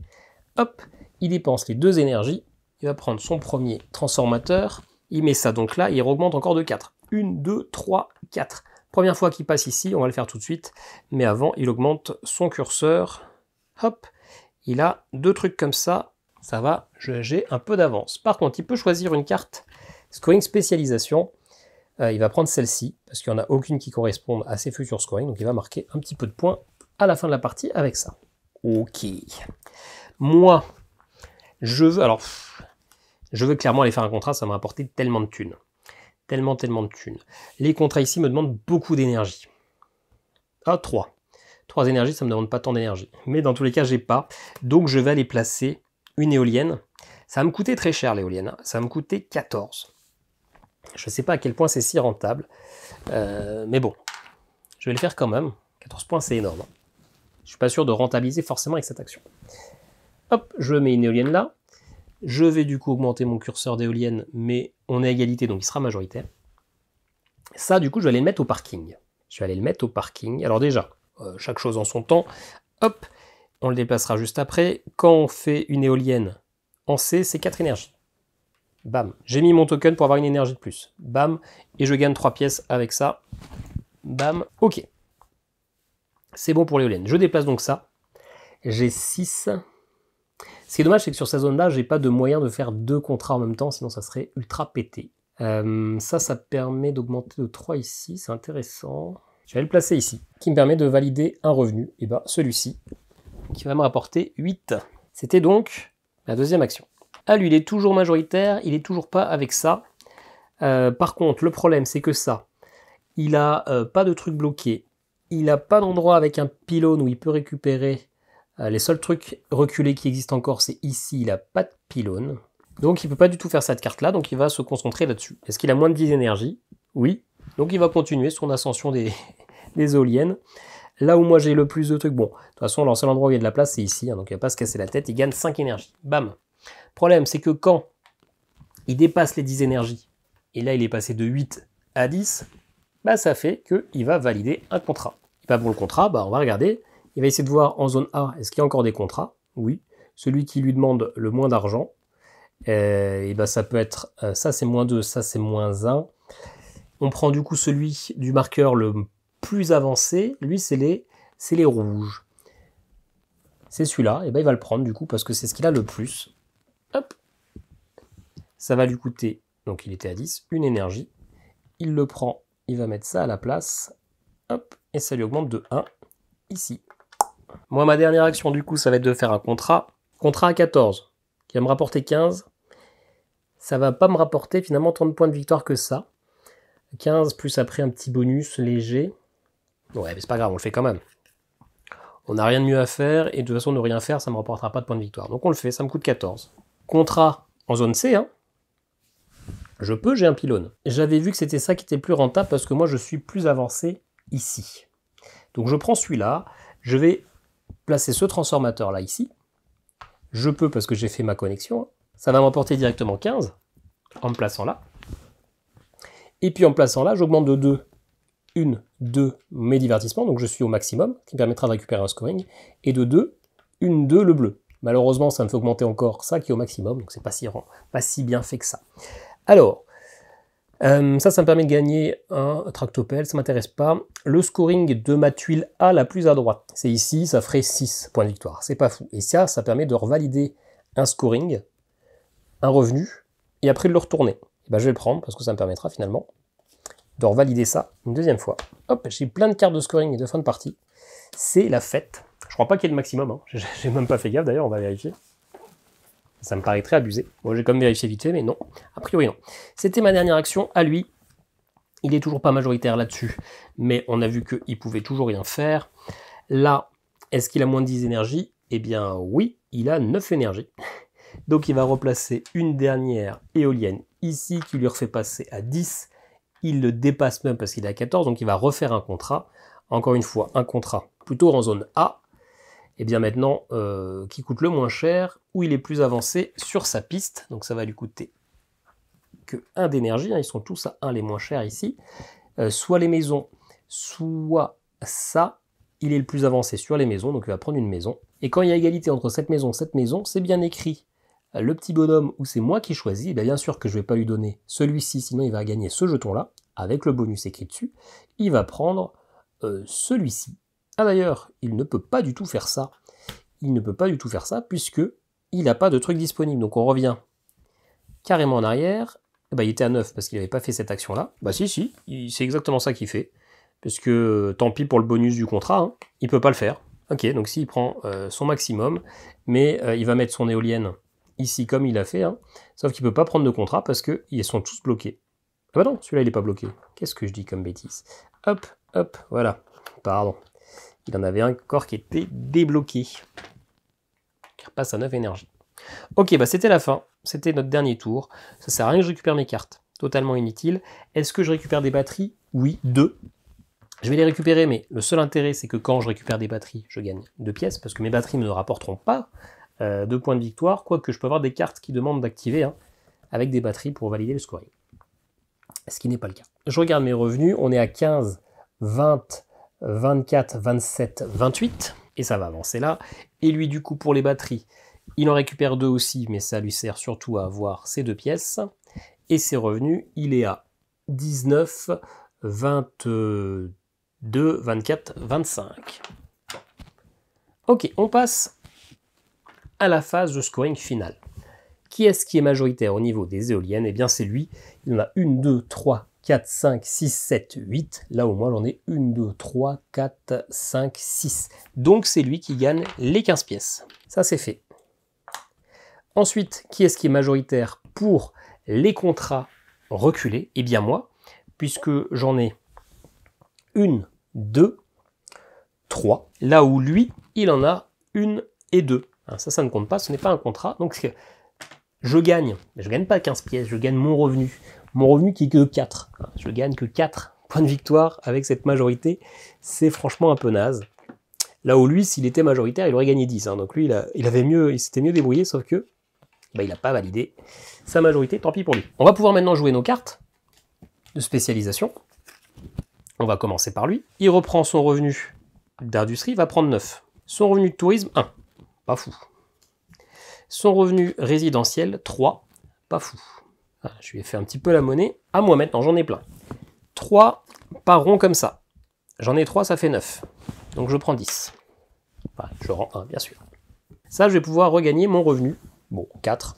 Hop, il dépense les 2 énergies. Il va prendre son premier transformateur. Il met ça donc là. Il augmente encore de 4. 1, 2, 3, 4. Première fois qu'il passe ici, on va le faire tout de suite. Mais avant, il augmente son curseur. Hop, il a 2 trucs comme ça. Ça va, j'ai un peu d'avance. Par contre, il peut choisir une carte scoring spécialisation. Il va prendre celle-ci, parce qu'il n'y en a aucune qui corresponde à ses futurs scoring. Donc il va marquer un petit peu de points à la fin de la partie avec ça. Ok. Moi, je veux clairement aller faire un contrat, ça m'a apporté tellement de thunes. Tellement de thunes. Les contrats ici me demandent beaucoup d'énergie. Ah, 3. 3 énergies, ça ne me demande pas tant d'énergie. Mais dans tous les cas, j'ai pas. Donc je vais aller placer une éolienne. Ça va me coûter très cher l'éolienne. Ça va me coûter 14. Je ne sais pas à quel point c'est si rentable. Mais bon, je vais le faire quand même. 14 points, c'est énorme. Je ne suis pas sûr de rentabiliser forcément avec cette action. Hop, je mets une éolienne là. Je vais du coup augmenter mon curseur d'éolienne, mais on est à égalité, donc il sera majoritaire. Ça, du coup, je vais aller le mettre au parking. Je vais aller le mettre au parking. Alors déjà, chaque chose en son temps. Hop, on le déplacera juste après. Quand on fait une éolienne en C, c'est 4 énergies. Bam. J'ai mis mon token pour avoir une énergie de plus. Bam. Et je gagne 3 pièces avec ça. Bam. Ok. C'est bon pour l'éolienne. Je déplace donc ça. J'ai 6. Ce qui est dommage, c'est que sur cette zone-là, j'ai pas de moyen de faire 2 contrats en même temps, sinon ça serait ultra pété. Ça permet d'augmenter de 3 ici. C'est intéressant. Je vais le placer ici, qui me permet de valider un revenu. Et bien, celui-ci, qui va me rapporter 8. C'était donc la deuxième action. Ah, lui, il est toujours majoritaire, il est toujours pas avec ça. Par contre, le problème, c'est que ça, il a pas de truc bloqué. Il n'a pas d'endroit avec un pylône où il peut récupérer. Les seuls trucs reculés qui existent encore, c'est ici, il n'a pas de pylône. Donc, il ne peut pas du tout faire cette carte-là, donc il va se concentrer là-dessus. Est-ce qu'il a moins de 10 énergies? Oui. Donc, il va continuer son ascension des éoliennes. Là où moi j'ai le plus de trucs, bon, de toute façon, le seul endroit où il y a de la place, c'est ici, hein, donc il ne va pas se casser la tête, il gagne 5 énergies. Bam. Problème, c'est que quand il dépasse les 10 énergies, et là il est passé de 8 à 10, bah ça fait qu'il va valider un contrat. Et pas pour le contrat, bah on va regarder, il va essayer de voir en zone A, est-ce qu'il y a encore des contrats? Oui. Celui qui lui demande le moins d'argent, et bah ça peut être, ça c'est moins 2, ça c'est moins 1. On prend du coup celui du marqueur le plus avancé, lui c'est les rouges. C'est celui-là, et ben il va le prendre du coup parce que c'est ce qu'il a le plus. Hop. Ça va lui coûter, donc il était à 10, une énergie. Il le prend, il va mettre ça à la place. Hop, et ça lui augmente de 1 ici. Moi, ma dernière action du coup, ça va être de faire un contrat. Contrat à 14, qui va me rapporter 15. Ça va pas me rapporter finalement tant de points de victoire que ça. 15 plus après un petit bonus léger. Ouais, mais c'est pas grave, on le fait quand même. On n'a rien de mieux à faire, et de toute façon, ne rien faire, ça ne me rapportera pas de points de victoire. Donc on le fait, ça me coûte 14. Contrat en zone C, hein. Je peux, j'ai un pylône. J'avais vu que c'était ça qui était le plus rentable, parce que moi, je suis plus avancé ici. Donc je prends celui-là, je vais placer ce transformateur-là ici. Je peux, parce que j'ai fait ma connexion. Ça va m'apporter directement 15, en me plaçant là. Et puis en me plaçant là, j'augmente de 2. 2 mes divertissements, donc je suis au maximum, qui me permettra de récupérer un scoring, et de 2, 2 le bleu. Malheureusement, ça me fait augmenter encore ça qui est au maximum, donc c'est pas si bien fait que ça. Alors, ça me permet de gagner un tractopelle, ça m'intéresse pas. Le scoring de ma tuile A la plus à droite, c'est ici, ça ferait 6 points de victoire, c'est pas fou. Et ça permet de revalider un scoring, un revenu, et après de le retourner. Et ben, je vais le prendre, parce que ça me permettra finalement de revalider ça une deuxième fois. Hop, j'ai plein de cartes de scoring et de fin de partie. C'est la fête. Je crois pas qu'il y ait le maximum, hein. J'ai même pas fait gaffe d'ailleurs, on va vérifier. Ça me paraît très abusé. Bon, j'ai quand même vérifié vite fait, mais non. A priori, non. C'était ma dernière action à lui. Il est toujours pas majoritaire là-dessus, mais on a vu qu'il pouvait toujours rien faire. Là, est-ce qu'il a moins de 10 énergies? Eh bien oui, il a 9 énergies. Donc il va replacer une dernière éolienne ici, qui lui refait passer à 10. il le dépasse même parce qu'il est à 14, donc il va refaire un contrat. Encore une fois, un contrat plutôt en zone A, et bien maintenant, qui coûte le moins cher, où il est plus avancé sur sa piste, donc ça va lui coûter que 1 d'énergie, hein, ils sont tous à 1 les moins chers ici, soit les maisons, soit ça, il est le plus avancé sur les maisons, donc il va prendre une maison, et quand il y a égalité entre cette maison, c'est bien écrit, le petit bonhomme où c'est moi qui choisis, bien sûr que je ne vais pas lui donner celui-ci, sinon il va gagner ce jeton-là, avec le bonus écrit dessus, il va prendre celui-ci. Ah d'ailleurs, il ne peut pas du tout faire ça. Il ne peut pas du tout faire ça, puisque il n'a pas de truc disponible. Donc on revient carrément en arrière. Il était à 9 parce qu'il n'avait pas fait cette action-là. Si, c'est exactement ça qu'il fait. Parce que tant pis pour le bonus du contrat, hein, il ne peut pas le faire. Ok, donc s'il prend son maximum, mais il va mettre son éolienne ici comme il a fait, hein, sauf qu'il ne peut pas prendre de contrat parce qu'ils sont tous bloqués. Ah bah non, celui-là il n'est pas bloqué. Qu'est-ce que je dis comme bêtise? Hop, hop, voilà. Pardon. Il en avait un corps qui était débloqué. Qui repasse à 9 énergie. Ok, c'était la fin. C'était notre dernier tour. Ça sert à rien que je récupère mes cartes. Totalement inutile. Est-ce que je récupère des batteries? Oui, 2. Je vais les récupérer, mais le seul intérêt, c'est que quand je récupère des batteries, je gagne 2 pièces, parce que mes batteries ne me rapporteront pas 2 points de victoire, quoique je peux avoir des cartes qui demandent d'activer avec des batteries pour valider le scoring. Ce qui n'est pas le cas. Je regarde mes revenus, on est à 15, 20, 24, 27, 28, et ça va avancer là. Et lui, du coup, pour les batteries, il en récupère 2 aussi, mais ça lui sert surtout à avoir ces 2 pièces. Et ses revenus, il est à 19, 22, 24, 25. Ok, on passe à la phase de scoring finale. Qui est-ce qui est majoritaire au niveau des éoliennes? Eh bien, c'est lui. Il en a 1, 2, 3, 4, 5, 6, 7, 8. Là, au moins, j'en ai 1, 2, 3, 4, 5, 6. Donc, c'est lui qui gagne les 15 pièces. Ça, c'est fait. Ensuite, qui est-ce qui est majoritaire pour les contrats reculés? Eh bien, moi, puisque j'en ai 1, 2, 3. Là où lui, il en a 1 et 2. Ça ne compte pas, ce n'est pas un contrat. Donc, je gagne, mais je ne gagne pas 15 pièces, je gagne mon revenu. Mon revenu qui est que 4. Je gagne que 4 points de victoire avec cette majorité. C'est franchement un peu naze. Là où lui, s'il était majoritaire, il aurait gagné 10. Donc lui, il s'était mieux débrouillé, sauf que il n'a pas validé sa majorité, tant pis pour lui. On va pouvoir maintenant jouer nos cartes de spécialisation. On va commencer par lui. Il reprend son revenu d'industrie, il va prendre 9. Son revenu de tourisme, 1. Pas fou. Son revenu résidentiel, 3. Pas fou. Je lui ai fait un petit peu la monnaie. À moi maintenant, j'en ai plein. 3 par rond comme ça. J'en ai 3, ça fait 9. Donc je prends 10. Enfin, je rends 1, bien sûr. Ça, je vais pouvoir regagner mon revenu. Bon, 4.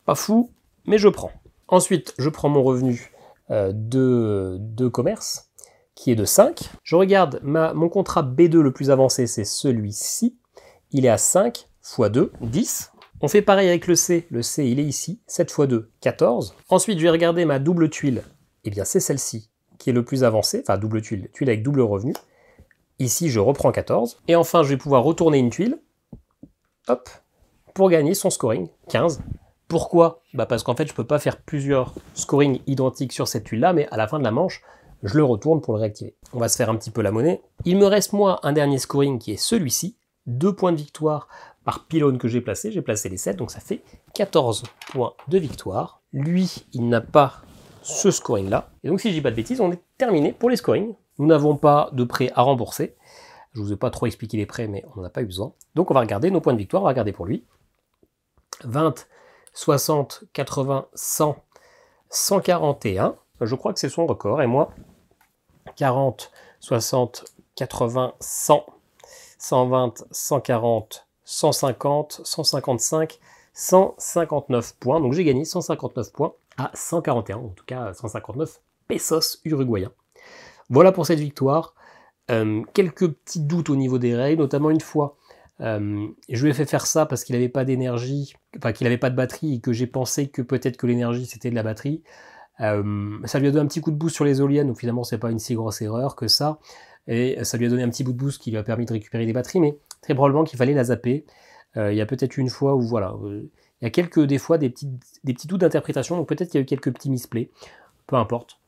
Pas fou, mais je prends. Ensuite, je prends mon revenu de commerce, qui est de 5. Je regarde mon contrat B2 le plus avancé, c'est celui-ci. Il est à 5 x 2, 10. On fait pareil avec le C. Le C, il est ici. 7 x 2, 14. Ensuite, je vais regarder ma double tuile. Eh bien, c'est celle-ci qui est le plus avancée. Enfin, double tuile avec double revenu. Ici, je reprends 14. Et enfin, je vais pouvoir retourner une tuile. Hop. Pour gagner son scoring, 15. Pourquoi? Parce qu'en fait, je ne peux pas faire plusieurs scorings identiques sur cette tuile-là, mais à la fin de la manche, je le retourne pour le réactiver. On va se faire un petit peu la monnaie. Il me reste, moi, un dernier scoring qui est celui-ci. 2 points de victoire par pylône que j'ai placé. J'ai placé les 7, donc ça fait 14 points de victoire. Lui, il n'a pas ce scoring-là. Et donc, si je dis pas de bêtises, on est terminé pour les scorings. Nous n'avons pas de prêt à rembourser. Je ne vous ai pas trop expliqué les prêts, mais on n'en a pas eu besoin. Donc, on va regarder nos points de victoire. On va regarder pour lui. 20, 60, 80, 100, 141. Je crois que c'est son record. Et moi, 40, 60, 80, 100, 120, 140, 150, 155, 159 points. Donc j'ai gagné 159 points à 141, en tout cas 159 pesos uruguayens. Voilà pour cette victoire. Quelques petits doutes au niveau des règles, notamment une fois. Je lui ai fait faire ça parce qu'il n'avait pas d'énergie, enfin qu'il n'avait pas de batterie et que j'ai pensé que peut-être que l'énergie c'était de la batterie. Ça lui a donné un petit coup de boost sur les éoliennes, donc finalement c'est pas une si grosse erreur que ça. Et ça lui a donné un petit bout de boost qui lui a permis de récupérer des batteries, mais très probablement qu'il fallait la zapper. Il y a peut-être une fois où voilà, il y a des fois des petits doutes d'interprétation, donc peut-être qu'il y a eu quelques petits misplays, peu importe.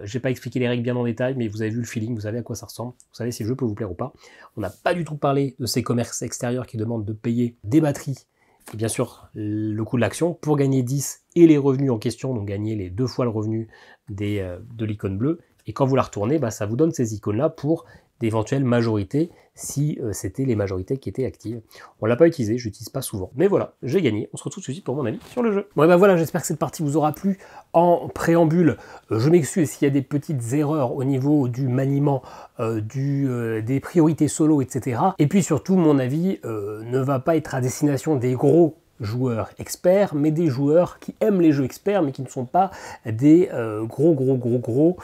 J'ai pas expliqué les règles bien en détail, mais vous avez vu le feeling, vous savez à quoi ça ressemble, vous savez si le jeu peut vous plaire ou pas. On n'a pas du tout parlé de ces commerces extérieurs qui demandent de payer des batteries, et bien sûr le coût de l'action, pour gagner 10 et les revenus en question, donc gagner les 2 fois le revenu de l'icône bleue. Et quand vous la retournez, ça vous donne ces icônes-là pour d'éventuelles majorités, si c'était les majorités qui étaient actives. On l'a pas utilisé, je l'utilise pas souvent. Mais voilà, j'ai gagné. On se retrouve tout de suite pour mon avis sur le jeu. Bon, et voilà, j'espère que cette partie vous aura plu. En préambule, je m'excuse s'il y a des petites erreurs au niveau du maniement, des priorités solo, etc. Et puis surtout, mon avis ne va pas être à destination des gros joueurs experts, mais des joueurs qui aiment les jeux experts, mais qui ne sont pas des gros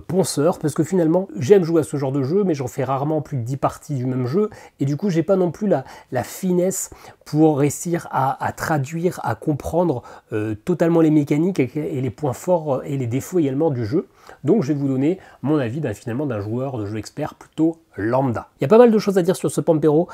ponceurs, parce que finalement, j'aime jouer à ce genre de jeu, mais j'en fais rarement plus de 10 parties du même jeu, et du coup, j'ai pas non plus la finesse pour réussir à traduire, à comprendre totalement les mécaniques et les points forts et les défauts également du jeu. Donc je vais vous donner mon avis finalement d'un joueur de jeu expert plutôt lambda. Il y a pas mal de choses à dire sur ce Pampero,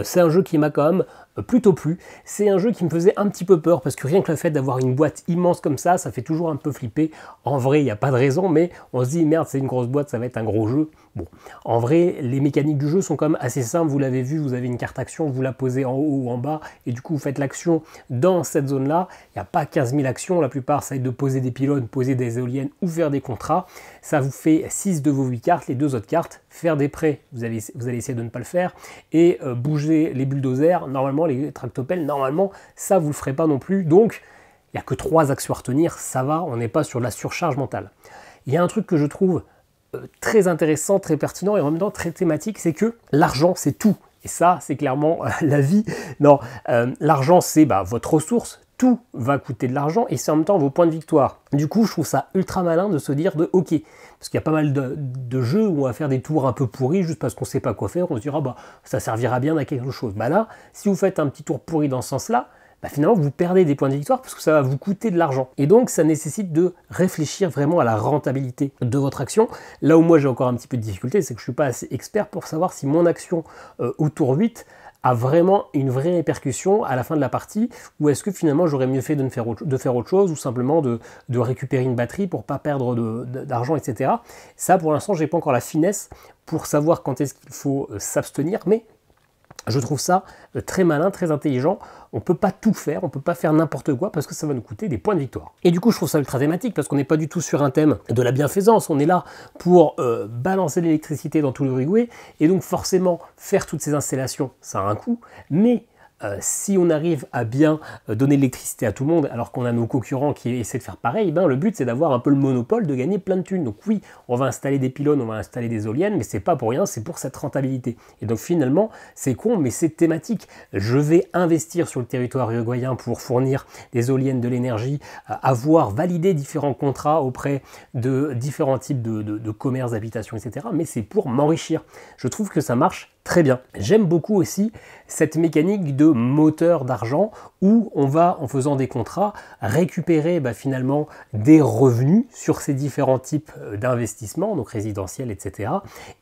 c'est un jeu qui m'a quand même plutôt plu. C'est un jeu qui me faisait un petit peu peur parce que rien que le fait d'avoir une boîte immense comme ça fait toujours un peu flipper. En vrai, il n'y a pas de raison, mais on se dit merde, c'est une grosse boîte, ça va être un gros jeu. Bon, en vrai, les mécaniques du jeu sont quand même assez simples, vous l'avez vu, vous avez une carte action, vous la posez en haut ou en bas, et du coup vous faites l'action dans cette zone-là. Il n'y a pas 15 000 actions, la plupart ça va être de poser des pylônes, poser des éoliennes ou faire des contrats. Ça vous fait 6 de vos 8 cartes, les 2 autres cartes, faire des prêts, vous allez essayer de ne pas le faire, et bouger les bulldozers, normalement, les tractopelles, normalement, ça vous le ferez pas non plus, donc il n'y a que 3 actions à retenir, ça va, on n'est pas sur de la surcharge mentale. Il y a un truc que je trouve très intéressant, très pertinent et en même temps très thématique, c'est que l'argent c'est tout. Et ça, c'est clairement la vie. Non, l'argent c'est votre ressource, tout va coûter de l'argent et c'est en même temps vos points de victoire. Du coup, je trouve ça ultra malin de se dire de ok, parce qu'il y a pas mal de jeux où on va faire des tours un peu pourris juste parce qu'on ne sait pas quoi faire, on se dira ça servira bien à quelque chose. Là, si vous faites un petit tour pourri dans ce sens-là, finalement vous perdez des points de victoire parce que ça va vous coûter de l'argent. Et donc ça nécessite de réfléchir vraiment à la rentabilité de votre action. Là où moi j'ai encore un petit peu de difficulté, c'est que je ne suis pas assez expert pour savoir si mon action au tour 8 a vraiment une vraie répercussion à la fin de la partie, ou est-ce que finalement j'aurais mieux fait de faire autre chose, ou simplement de récupérer une batterie pour pas perdre d'argent, etc. Ça pour l'instant j'ai pas encore la finesse pour savoir quand est-ce qu'il faut s'abstenir, mais je trouve ça très malin, très intelligent. On ne peut pas tout faire, on ne peut pas faire n'importe quoi parce que ça va nous coûter des points de victoire. Et du coup, je trouve ça ultra thématique parce qu'on n'est pas du tout sur un thème de la bienfaisance. On est là pour balancer l'électricité dans tout l'Uruguay et donc forcément faire toutes ces installations, ça a un coût. Mais si on arrive à bien donner l'électricité à tout le monde alors qu'on a nos concurrents qui essaient de faire pareil, le but c'est d'avoir un peu le monopole, de gagner plein de thunes. Donc oui, on va installer des pylônes, on va installer des éoliennes, mais c'est pas pour rien, c'est pour cette rentabilité. Et donc finalement, c'est con, mais c'est thématique. Je vais investir sur le territoire uruguayen pour fournir des éoliennes, de l'énergie, avoir validé différents contrats auprès de différents types de commerces, d'habitations, etc. Mais c'est pour m'enrichir. Je trouve que ça marche très bien. J'aime beaucoup aussi cette mécanique de moteur d'argent où on va, en faisant des contrats, récupérer finalement des revenus sur ces différents types d'investissements, donc résidentiels, etc.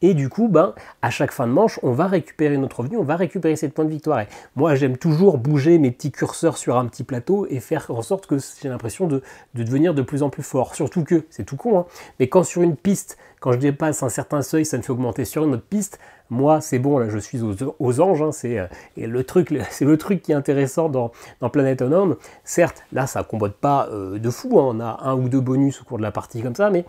Et du coup, à chaque fin de manche, on va récupérer notre revenu, on va récupérer cette points de victoire. Et moi, j'aime toujours bouger mes petits curseurs sur un petit plateau et faire en sorte que j'ai l'impression de devenir de plus en plus fort. Surtout que, c'est tout con, mais quand sur une piste, quand je dépasse un certain seuil, ça me fait augmenter sur une autre piste. Moi, c'est bon, là, je suis aux anges. C'est le truc qui est intéressant dans Planet Unknown. Certes, là, ça ne combote pas de fou. On a 1 ou 2 bonus au cours de la partie comme ça, mais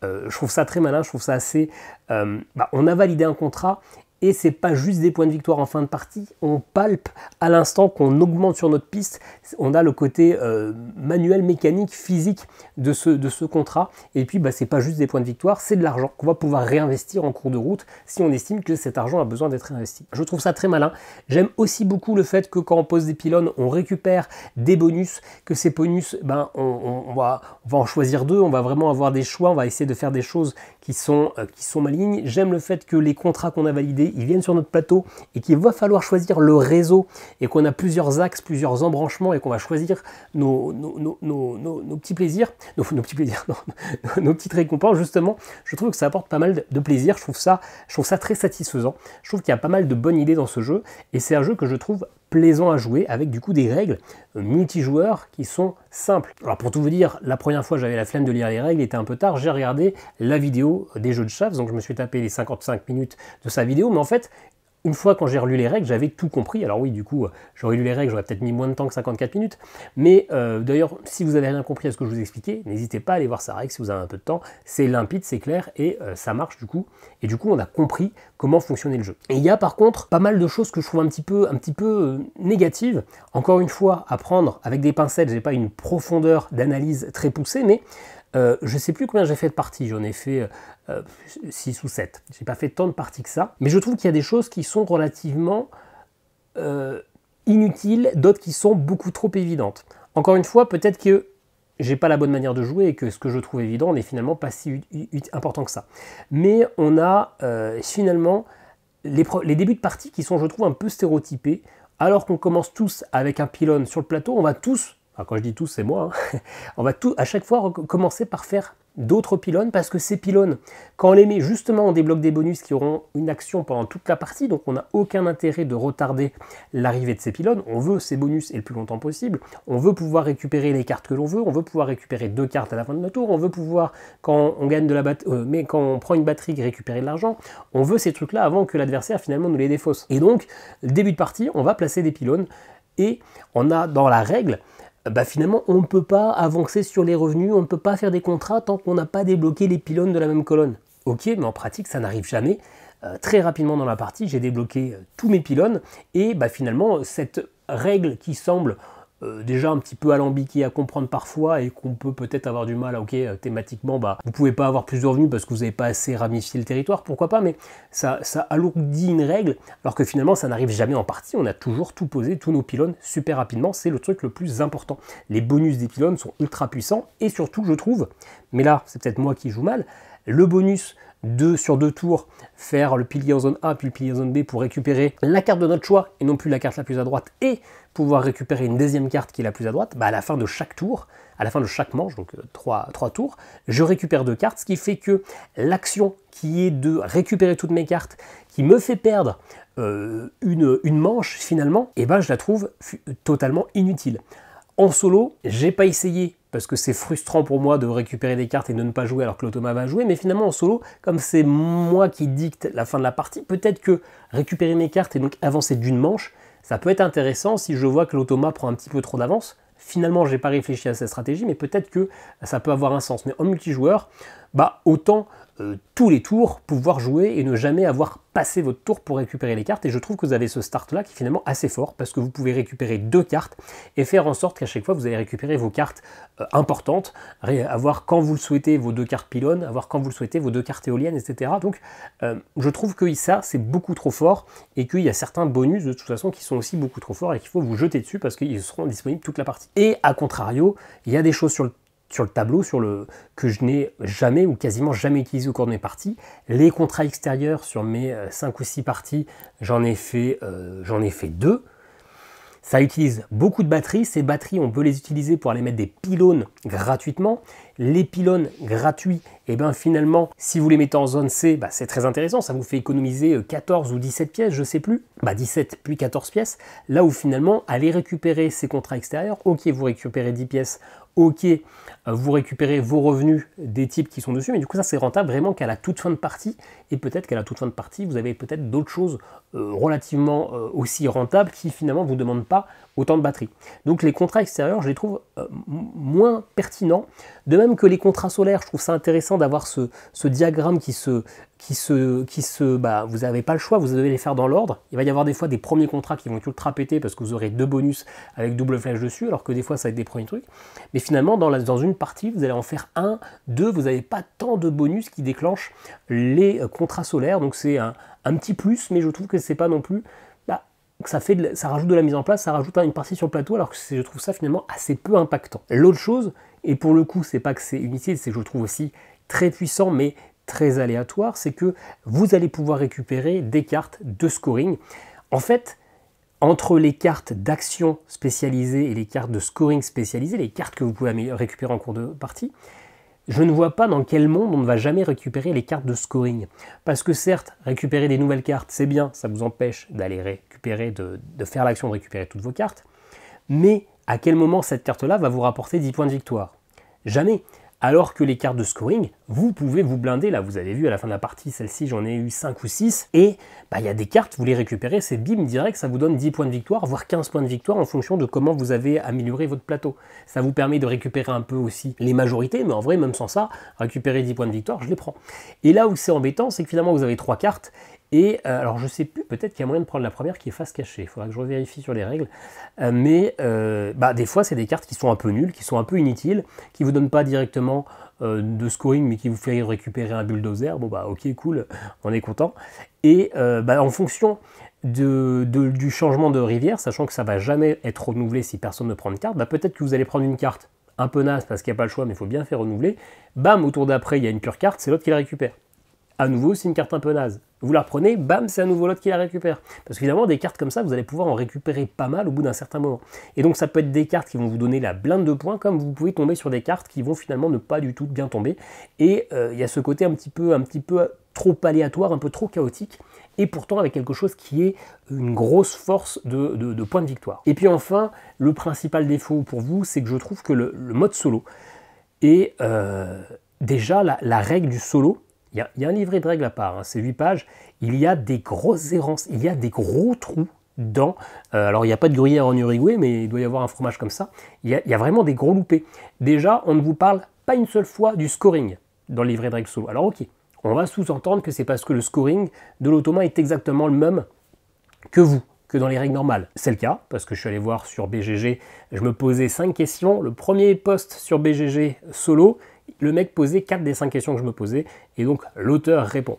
je trouve ça très malin. Je trouve ça assez... on a validé un contrat. Et c'est pas juste des points de victoire en fin de partie, on palpe à l'instant qu'on augmente sur notre piste, on a le côté manuel, mécanique, physique de ce contrat, et puis c'est pas juste des points de victoire, c'est de l'argent qu'on va pouvoir réinvestir en cours de route si on estime que cet argent a besoin d'être investi. Je trouve ça très malin. J'aime aussi beaucoup le fait que quand on pose des pylônes, on récupère des bonus, que ces bonus, on va en choisir 2, on va vraiment avoir des choix, on va essayer de faire des choses qui sont malignes. J'aime le fait que les contrats qu'on a validés, ils viennent sur notre plateau et qu'il va falloir choisir le réseau et qu'on a plusieurs axes, plusieurs embranchements et qu'on va choisir nos petits plaisirs, nos petites récompenses justement. Je trouve que ça apporte pas mal de plaisir, je trouve ça très satisfaisant. Je trouve qu'il y a pas mal de bonnes idées dans ce jeu et c'est un jeu que je trouve plaisant à jouer avec du coup des règles multijoueurs qui sont simples. Alors pour tout vous dire, la première fois j'avais la flemme de lire les règles, il était un peu tard, j'ai regardé la vidéo des jeux de Chavs, donc je me suis tapé les 55 minutes de sa vidéo, mais en fait, une fois quand j'ai relu les règles, j'avais tout compris. Alors oui, du coup, j'aurais lu les règles, j'aurais peut-être mis moins de temps que 54 minutes. Mais d'ailleurs, si vous avez rien compris à ce que je vous expliquais, n'hésitez pas à aller voir sa règle si vous avez un peu de temps. C'est limpide, c'est clair et ça marche du coup. Et du coup, on a compris comment fonctionnait le jeu. Et il y a par contre pas mal de choses que je trouve un petit peu négatives. Encore une fois, à prendre avec des pincettes, j'ai pas une profondeur d'analyse très poussée, mais je ne sais plus combien j'ai fait de parties, j'en ai fait 6 ou 7. J'ai pas fait tant de parties que ça, mais je trouve qu'il y a des choses qui sont relativement inutiles, d'autres qui sont beaucoup trop évidentes. Encore une fois, peut-être que j'ai pas la bonne manière de jouer et que ce que je trouve évident n'est finalement pas si important que ça. Mais on a finalement les débuts de partie qui sont, je trouve, un peu stéréotypés. Alors qu'on commence tous avec un pylône sur le plateau, on va tous, enfin quand je dis tous c'est moi, hein, on va à chaque fois commencer par faire d'autres pylônes parce que ces pylônes, quand on les met justement, on débloque des bonus qui auront une action pendant toute la partie, donc on n'a aucun intérêt de retarder l'arrivée de ces pylônes, on veut ces bonus et le plus longtemps possible, on veut pouvoir récupérer les cartes que l'on veut, on veut pouvoir récupérer 2 cartes à la fin de notre tour, on veut pouvoir, quand on gagne de la mais quand on prend une batterie, récupérer de l'argent, on veut ces trucs-là avant que l'adversaire finalement nous les défausse. Et donc, début de partie, on va placer des pylônes et on a dans la règle, finalement, on ne peut pas avancer sur les revenus, on ne peut pas faire des contrats tant qu'on n'a pas débloqué les pylônes de la même colonne. Ok, mais en pratique, ça n'arrive jamais. Très rapidement dans la partie, j'ai débloqué tous mes pylônes, et finalement, cette règle qui semble déjà un petit peu alambiquée à comprendre parfois, et qu'on peut peut-être avoir du mal, ok, thématiquement, vous pouvez pas avoir plus de revenus parce que vous n'avez pas assez ramifié le territoire, pourquoi pas, mais ça alourdit une règle, alors que finalement ça n'arrive jamais en partie, on a toujours tout posé, tous nos pylônes super rapidement, c'est le truc le plus important. Les bonus des pylônes sont ultra puissants, et surtout je trouve, mais là c'est peut-être moi qui joue mal, le bonus sur 2 tours, faire le pilier en zone A puis le pilier en zone B pour récupérer la carte de notre choix et non plus la carte la plus à droite et pouvoir récupérer une deuxième carte qui est la plus à droite, à la fin de chaque tour, à la fin de chaque manche, donc 3 tours, je récupère 2 cartes, ce qui fait que l'action qui est de récupérer toutes mes cartes, qui me fait perdre une manche finalement, je la trouve totalement inutile. En solo, j'ai pas essayé parce que c'est frustrant pour moi de récupérer des cartes et de ne pas jouer alors que l'automa va jouer, mais finalement en solo, comme c'est moi qui dicte la fin de la partie, peut-être que récupérer mes cartes et donc avancer d'une manche, ça peut être intéressant si je vois que l'automa prend un petit peu trop d'avance. Finalement, j'ai pas réfléchi à cette stratégie, mais peut-être que ça peut avoir un sens. Mais en multijoueur, autant tous les tours pouvoir jouer et ne jamais avoir passé votre tour pour récupérer les cartes. Et je trouve que vous avez ce start là qui est finalement assez fort parce que vous pouvez récupérer 2 cartes et faire en sorte qu'à chaque fois vous allez récupérer vos cartes importantes, avoir quand vous le souhaitez vos 2 cartes pylônes, avoir quand vous le souhaitez vos 2 cartes éoliennes, etc. Donc je trouve que ça c'est beaucoup trop fort et qu'il y a certains bonus de toute façon qui sont aussi beaucoup trop forts et qu'il faut vous jeter dessus parce qu'ils seront disponibles toute la partie. Et à contrario, il y a des choses sur le tableau que je n'ai jamais ou quasiment jamais utilisé au cours de mes parties. Les contrats extérieurs sur mes 5 ou 6 parties, j'en ai fait 2. Ça utilise beaucoup de batteries. Ces batteries, on peut les utiliser pour aller mettre des pylônes gratuitement. Les pylônes gratuits, finalement, si vous les mettez en zone C, c'est très intéressant. Ça vous fait économiser 14 ou 17 pièces, je sais plus. 17 puis 14 pièces. Là où finalement, aller récupérer ces contrats extérieurs, ok, vous récupérez 10 pièces, ok, vous récupérez vos revenus des types qui sont dessus, mais du coup ça c'est rentable vraiment qu'à la toute fin de partie, et peut-être qu'à la toute fin de partie, vous avez peut-être d'autres choses relativement aussi rentables qui finalement ne vous demandent pas autant de batterie. Donc les contrats extérieurs, je les trouve moins pertinents, de même que les contrats solaires, je trouve ça intéressant d'avoir ce diagramme vous n'avez pas le choix, vous devez les faire dans l'ordre. Il va y avoir des fois des premiers contrats qui vont être ultra pétés parce que vous aurez 2 bonus avec double flèche dessus, alors que des fois ça va être des premiers trucs. Mais finalement, dans une partie, vous allez en faire 1, 2, vous n'avez pas tant de bonus qui déclenchent les contrats solaires, donc c'est un petit plus, mais je trouve que c'est pas non plus... ça rajoute de la mise en place, ça rajoute une partie sur le plateau, alors que je trouve ça finalement assez peu impactant. L'autre chose, et pour le coup, c'est pas que c'est inutile, c'est que je le trouve aussi très puissant, mais très aléatoire, c'est que vous allez pouvoir récupérer des cartes de scoring. En fait, entre les cartes d'action spécialisées et les cartes de scoring spécialisées, les cartes que vous pouvez récupérer en cours de partie, je ne vois pas dans quel monde on ne va jamais récupérer les cartes de scoring. Parce que certes, récupérer des nouvelles cartes, c'est bien, ça vous empêche d'aller récupérer, de faire l'action de récupérer toutes vos cartes, mais à quel moment cette carte-là va vous rapporter 10 points de victoire? Jamais. Alors que les cartes de scoring, vous pouvez vous blinder, là vous avez vu à la fin de la partie, celle-ci j'en ai eu 5 ou 6, et il y a des cartes, vous les récupérez, c'est bim direct, ça vous donne 10 points de victoire, voire 15 points de victoire en fonction de comment vous avez amélioré votre plateau. Ça vous permet de récupérer un peu aussi les majorités, mais en vrai même sans ça, récupérer 10 points de victoire, je les prends. Et là où c'est embêtant, c'est que finalement vous avez 3 cartes, et alors je sais plus, peut-être qu'il y a moyen de prendre la première qui est face cachée, il faudra que je revérifie sur les règles, mais des fois c'est des cartes qui sont un peu nulles, qui sont un peu inutiles, qui vous donnent pas directement de scoring mais qui vous fait récupérer un bulldozer, bon ok cool, on est content, et en fonction du changement de rivière, sachant que ça va jamais être renouvelé si personne ne prend une carte, peut-être que vous allez prendre une carte un peu naze parce qu'il n'y a pas le choix mais il faut bien faire renouveler, bam, au tour d'après il y a une pure carte, c'est l'autre qui la récupère. À nouveau, c'est une carte un peu naze. Vous la reprenez, bam, c'est à nouveau l'autre qui la récupère. Parce qu'évidemment, des cartes comme ça, vous allez pouvoir en récupérer pas mal au bout d'un certain moment. Et donc, ça peut être des cartes qui vont vous donner la blinde de points, comme vous pouvez tomber sur des cartes qui vont finalement ne pas du tout bien tomber. Et il y a ce côté un petit peu trop aléatoire, un peu trop chaotique, et pourtant avec quelque chose qui est une grosse force de points de victoire. Et puis enfin, le principal défaut pour vous, c'est que je trouve que le mode solo est déjà la règle du solo. Il y a un livret de règles à part, c'est 8 pages, il y a des grosses errances, il y a des gros trous dans... alors il n'y a pas de gruyère en Uruguay, mais il doit y avoir un fromage comme ça. Il y a vraiment des gros loupés. Déjà, on ne vous parle pas une seule fois du scoring dans le livret de règles solo. Alors ok, on va sous-entendre que c'est parce que le scoring de l'automa est exactement le même que dans les règles normales. C'est le cas, parce que je suis allé voir sur BGG, je me posais 5 questions. Le premier post sur BGG solo, le mec posait 4 des 5 questions que je me posais, et donc l'auteur répond.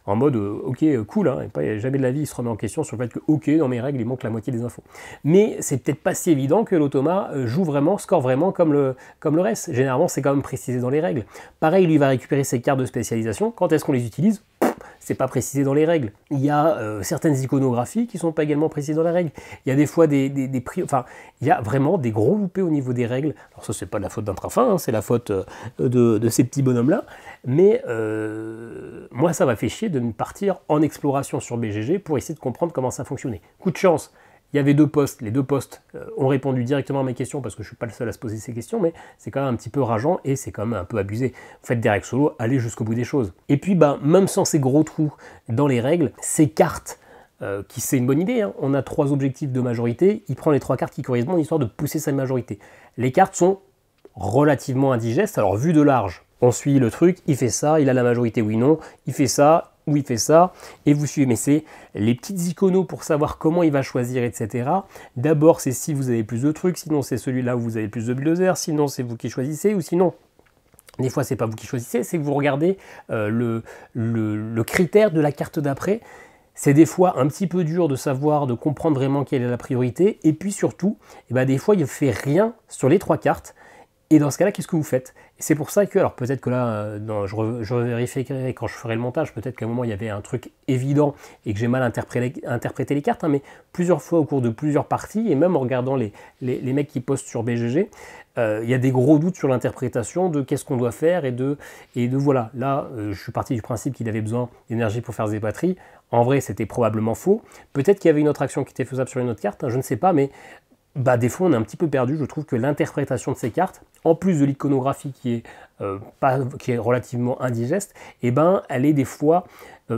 En mode, ok, cool, hein, et pas jamais de la vie il se remet en question sur le fait que, ok, dans mes règles, il manque la moitié des infos. Mais c'est peut-être pas si évident que l'automa joue vraiment, score vraiment comme le reste. Généralement, c'est quand même précisé dans les règles. Pareil, lui va récupérer ses cartes de spécialisation. Quand est-ce qu'on les utilise ? C'est pas précisé dans les règles. Il y a certaines iconographies qui sont pas également précisées dans les règles. Il y a des fois des prix, enfin, il y a vraiment des gros loupés au niveau des règles. Alors ça, c'est pas de la faute d'Intrafin, hein, c'est la faute de ces petits bonhommes-là. Mais moi, ça m'a fait chier de me partir en exploration sur BGG pour essayer de comprendre comment ça fonctionnait. Coup de chance, il y avait 2 posts, les 2 posts ont répondu directement à mes questions parce que je ne suis pas le seul à se poser ces questions, mais c'est quand même un petit peu rageant et c'est quand même un peu abusé. Faites des règles solo, allez jusqu'au bout des choses. Et puis, même sans ces gros trous dans les règles, ces cartes, c'est une bonne idée, hein. On a 3 objectifs de majorité, il prend les 3 cartes qui correspondent histoire de pousser sa majorité. Les cartes sont relativement indigestes, alors vu de large, on suit le truc, il fait ça, il a la majorité oui non, il fait ça, ou il fait ça, et vous suivez, mais c'est les petites iconos pour savoir comment il va choisir, etc. D'abord, c'est si vous avez plus de trucs, sinon c'est celui-là où vous avez plus de bulldozers, sinon c'est vous qui choisissez, ou sinon, des fois c'est pas vous qui choisissez, c'est que vous regardez le critère de la carte d'après. C'est des fois un petit peu dur de savoir, de comprendre vraiment quelle est la priorité, et puis surtout, des fois il ne fait rien sur les 3 cartes, et dans ce cas-là, qu'est-ce que vous faites? Et c'est pour ça que, alors peut-être que là, je vérifierai quand je ferai le montage, peut-être qu'à un moment il y avait un truc évident et que j'ai mal interprété les cartes, hein, mais plusieurs fois au cours de plusieurs parties, et même en regardant les mecs qui postent sur BGG, il y a des gros doutes sur l'interprétation de qu'est-ce qu'on doit faire et de voilà. Là, je suis parti du principe qu'il avait besoin d'énergie pour faire des batteries. En vrai, c'était probablement faux. Peut-être qu'il y avait une autre action qui était faisable sur une autre carte, hein, je ne sais pas, mais des fois on est un petit peu perdu. Je trouve que l'interprétation de ces cartes, en plus de l'iconographie qui est relativement indigeste, elle est des fois,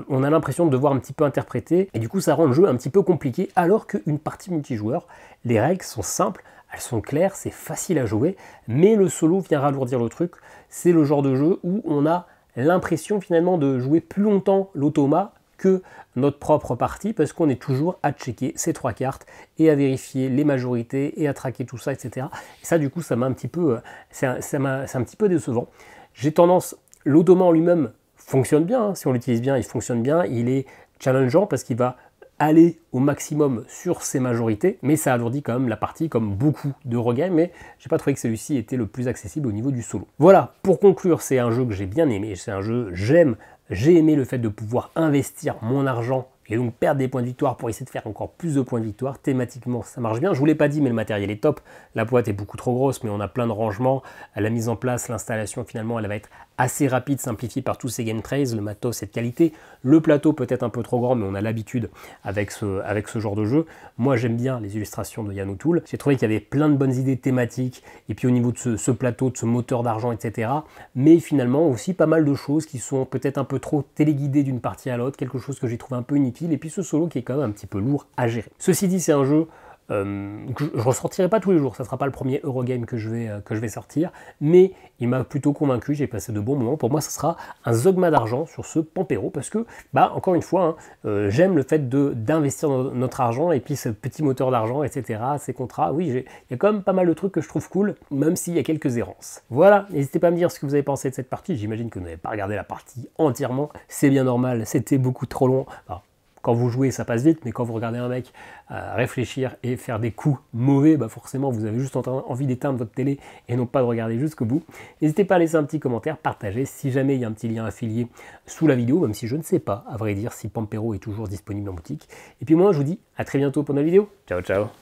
on a l'impression de devoir un petit peu interpréter, et du coup ça rend le jeu un petit peu compliqué, alors qu'une partie multijoueur, les règles sont simples, elles sont claires, c'est facile à jouer, mais le solo vient ralourdir le truc. C'est le genre de jeu où on a l'impression finalement de jouer plus longtemps l'automa que notre propre partie, parce qu'on est toujours à checker ces 3 cartes et à vérifier les majorités et à traquer tout ça, etc. Et ça, du coup, ça m'a un petit peu, c'est un petit peu décevant. J'ai tendance, l'automa en lui-même fonctionne bien, hein. Si on l'utilise bien, il fonctionne bien, il est challengeant parce qu'il va aller au maximum sur ses majorités, mais ça alourdit quand même la partie comme beaucoup de regames, mais j'ai pas trouvé que celui-ci était le plus accessible au niveau du solo. Voilà, pour conclure, c'est un jeu que j'ai bien aimé, c'est un jeu, j'ai aimé le fait de pouvoir investir mon argent et donc perdre des points de victoire pour essayer de faire encore plus de points de victoire. Thématiquement, ça marche bien. Je vous l'ai pas dit, mais le matériel est top. La boîte est beaucoup trop grosse, mais on a plein de rangements. La mise en place, l'installation, finalement, elle va être assez rapide, simplifiée par tous ces game trays. Le matos est de qualité. Le plateau peut être un peu trop grand, mais on a l'habitude avec ce genre de jeu. Moi, j'aime bien les illustrations de Yann O'Toole. J'ai trouvé qu'il y avait plein de bonnes idées thématiques, et puis au niveau de ce plateau, de ce moteur d'argent, etc. Mais finalement, aussi pas mal de choses qui sont peut-être un peu trop téléguidées d'une partie à l'autre, quelque chose que j'ai trouvé un peu inutile, et puis ce solo qui est quand même un petit peu lourd à gérer. Ceci dit, c'est un jeu que je ne ressortirai pas tous les jours, ça ne sera pas le premier Eurogame que je vais sortir, mais il m'a plutôt convaincu, j'ai passé de bons moments. Pour moi, ça sera un Zogma d'argent sur ce Pampero, parce que, encore une fois, j'aime le fait d'investir notre argent, et puis ce petit moteur d'argent, etc., ces contrats, oui, il y a quand même pas mal de trucs que je trouve cool, même s'il y a quelques errances. Voilà, n'hésitez pas à me dire ce que vous avez pensé de cette partie, j'imagine que vous n'avez pas regardé la partie entièrement, c'est bien normal, c'était beaucoup trop long. Alors, quand vous jouez, ça passe vite, mais quand vous regardez un mec réfléchir et faire des coups mauvais, forcément, vous avez juste envie d'éteindre votre télé et non pas de regarder jusqu'au bout. N'hésitez pas à laisser un petit commentaire, partager. Si jamais il y a un petit lien affilié sous la vidéo, même si je ne sais pas, à vrai dire, si Pampero est toujours disponible en boutique. Et puis moi, je vous dis à très bientôt pour une nouvelle vidéo. Ciao, ciao.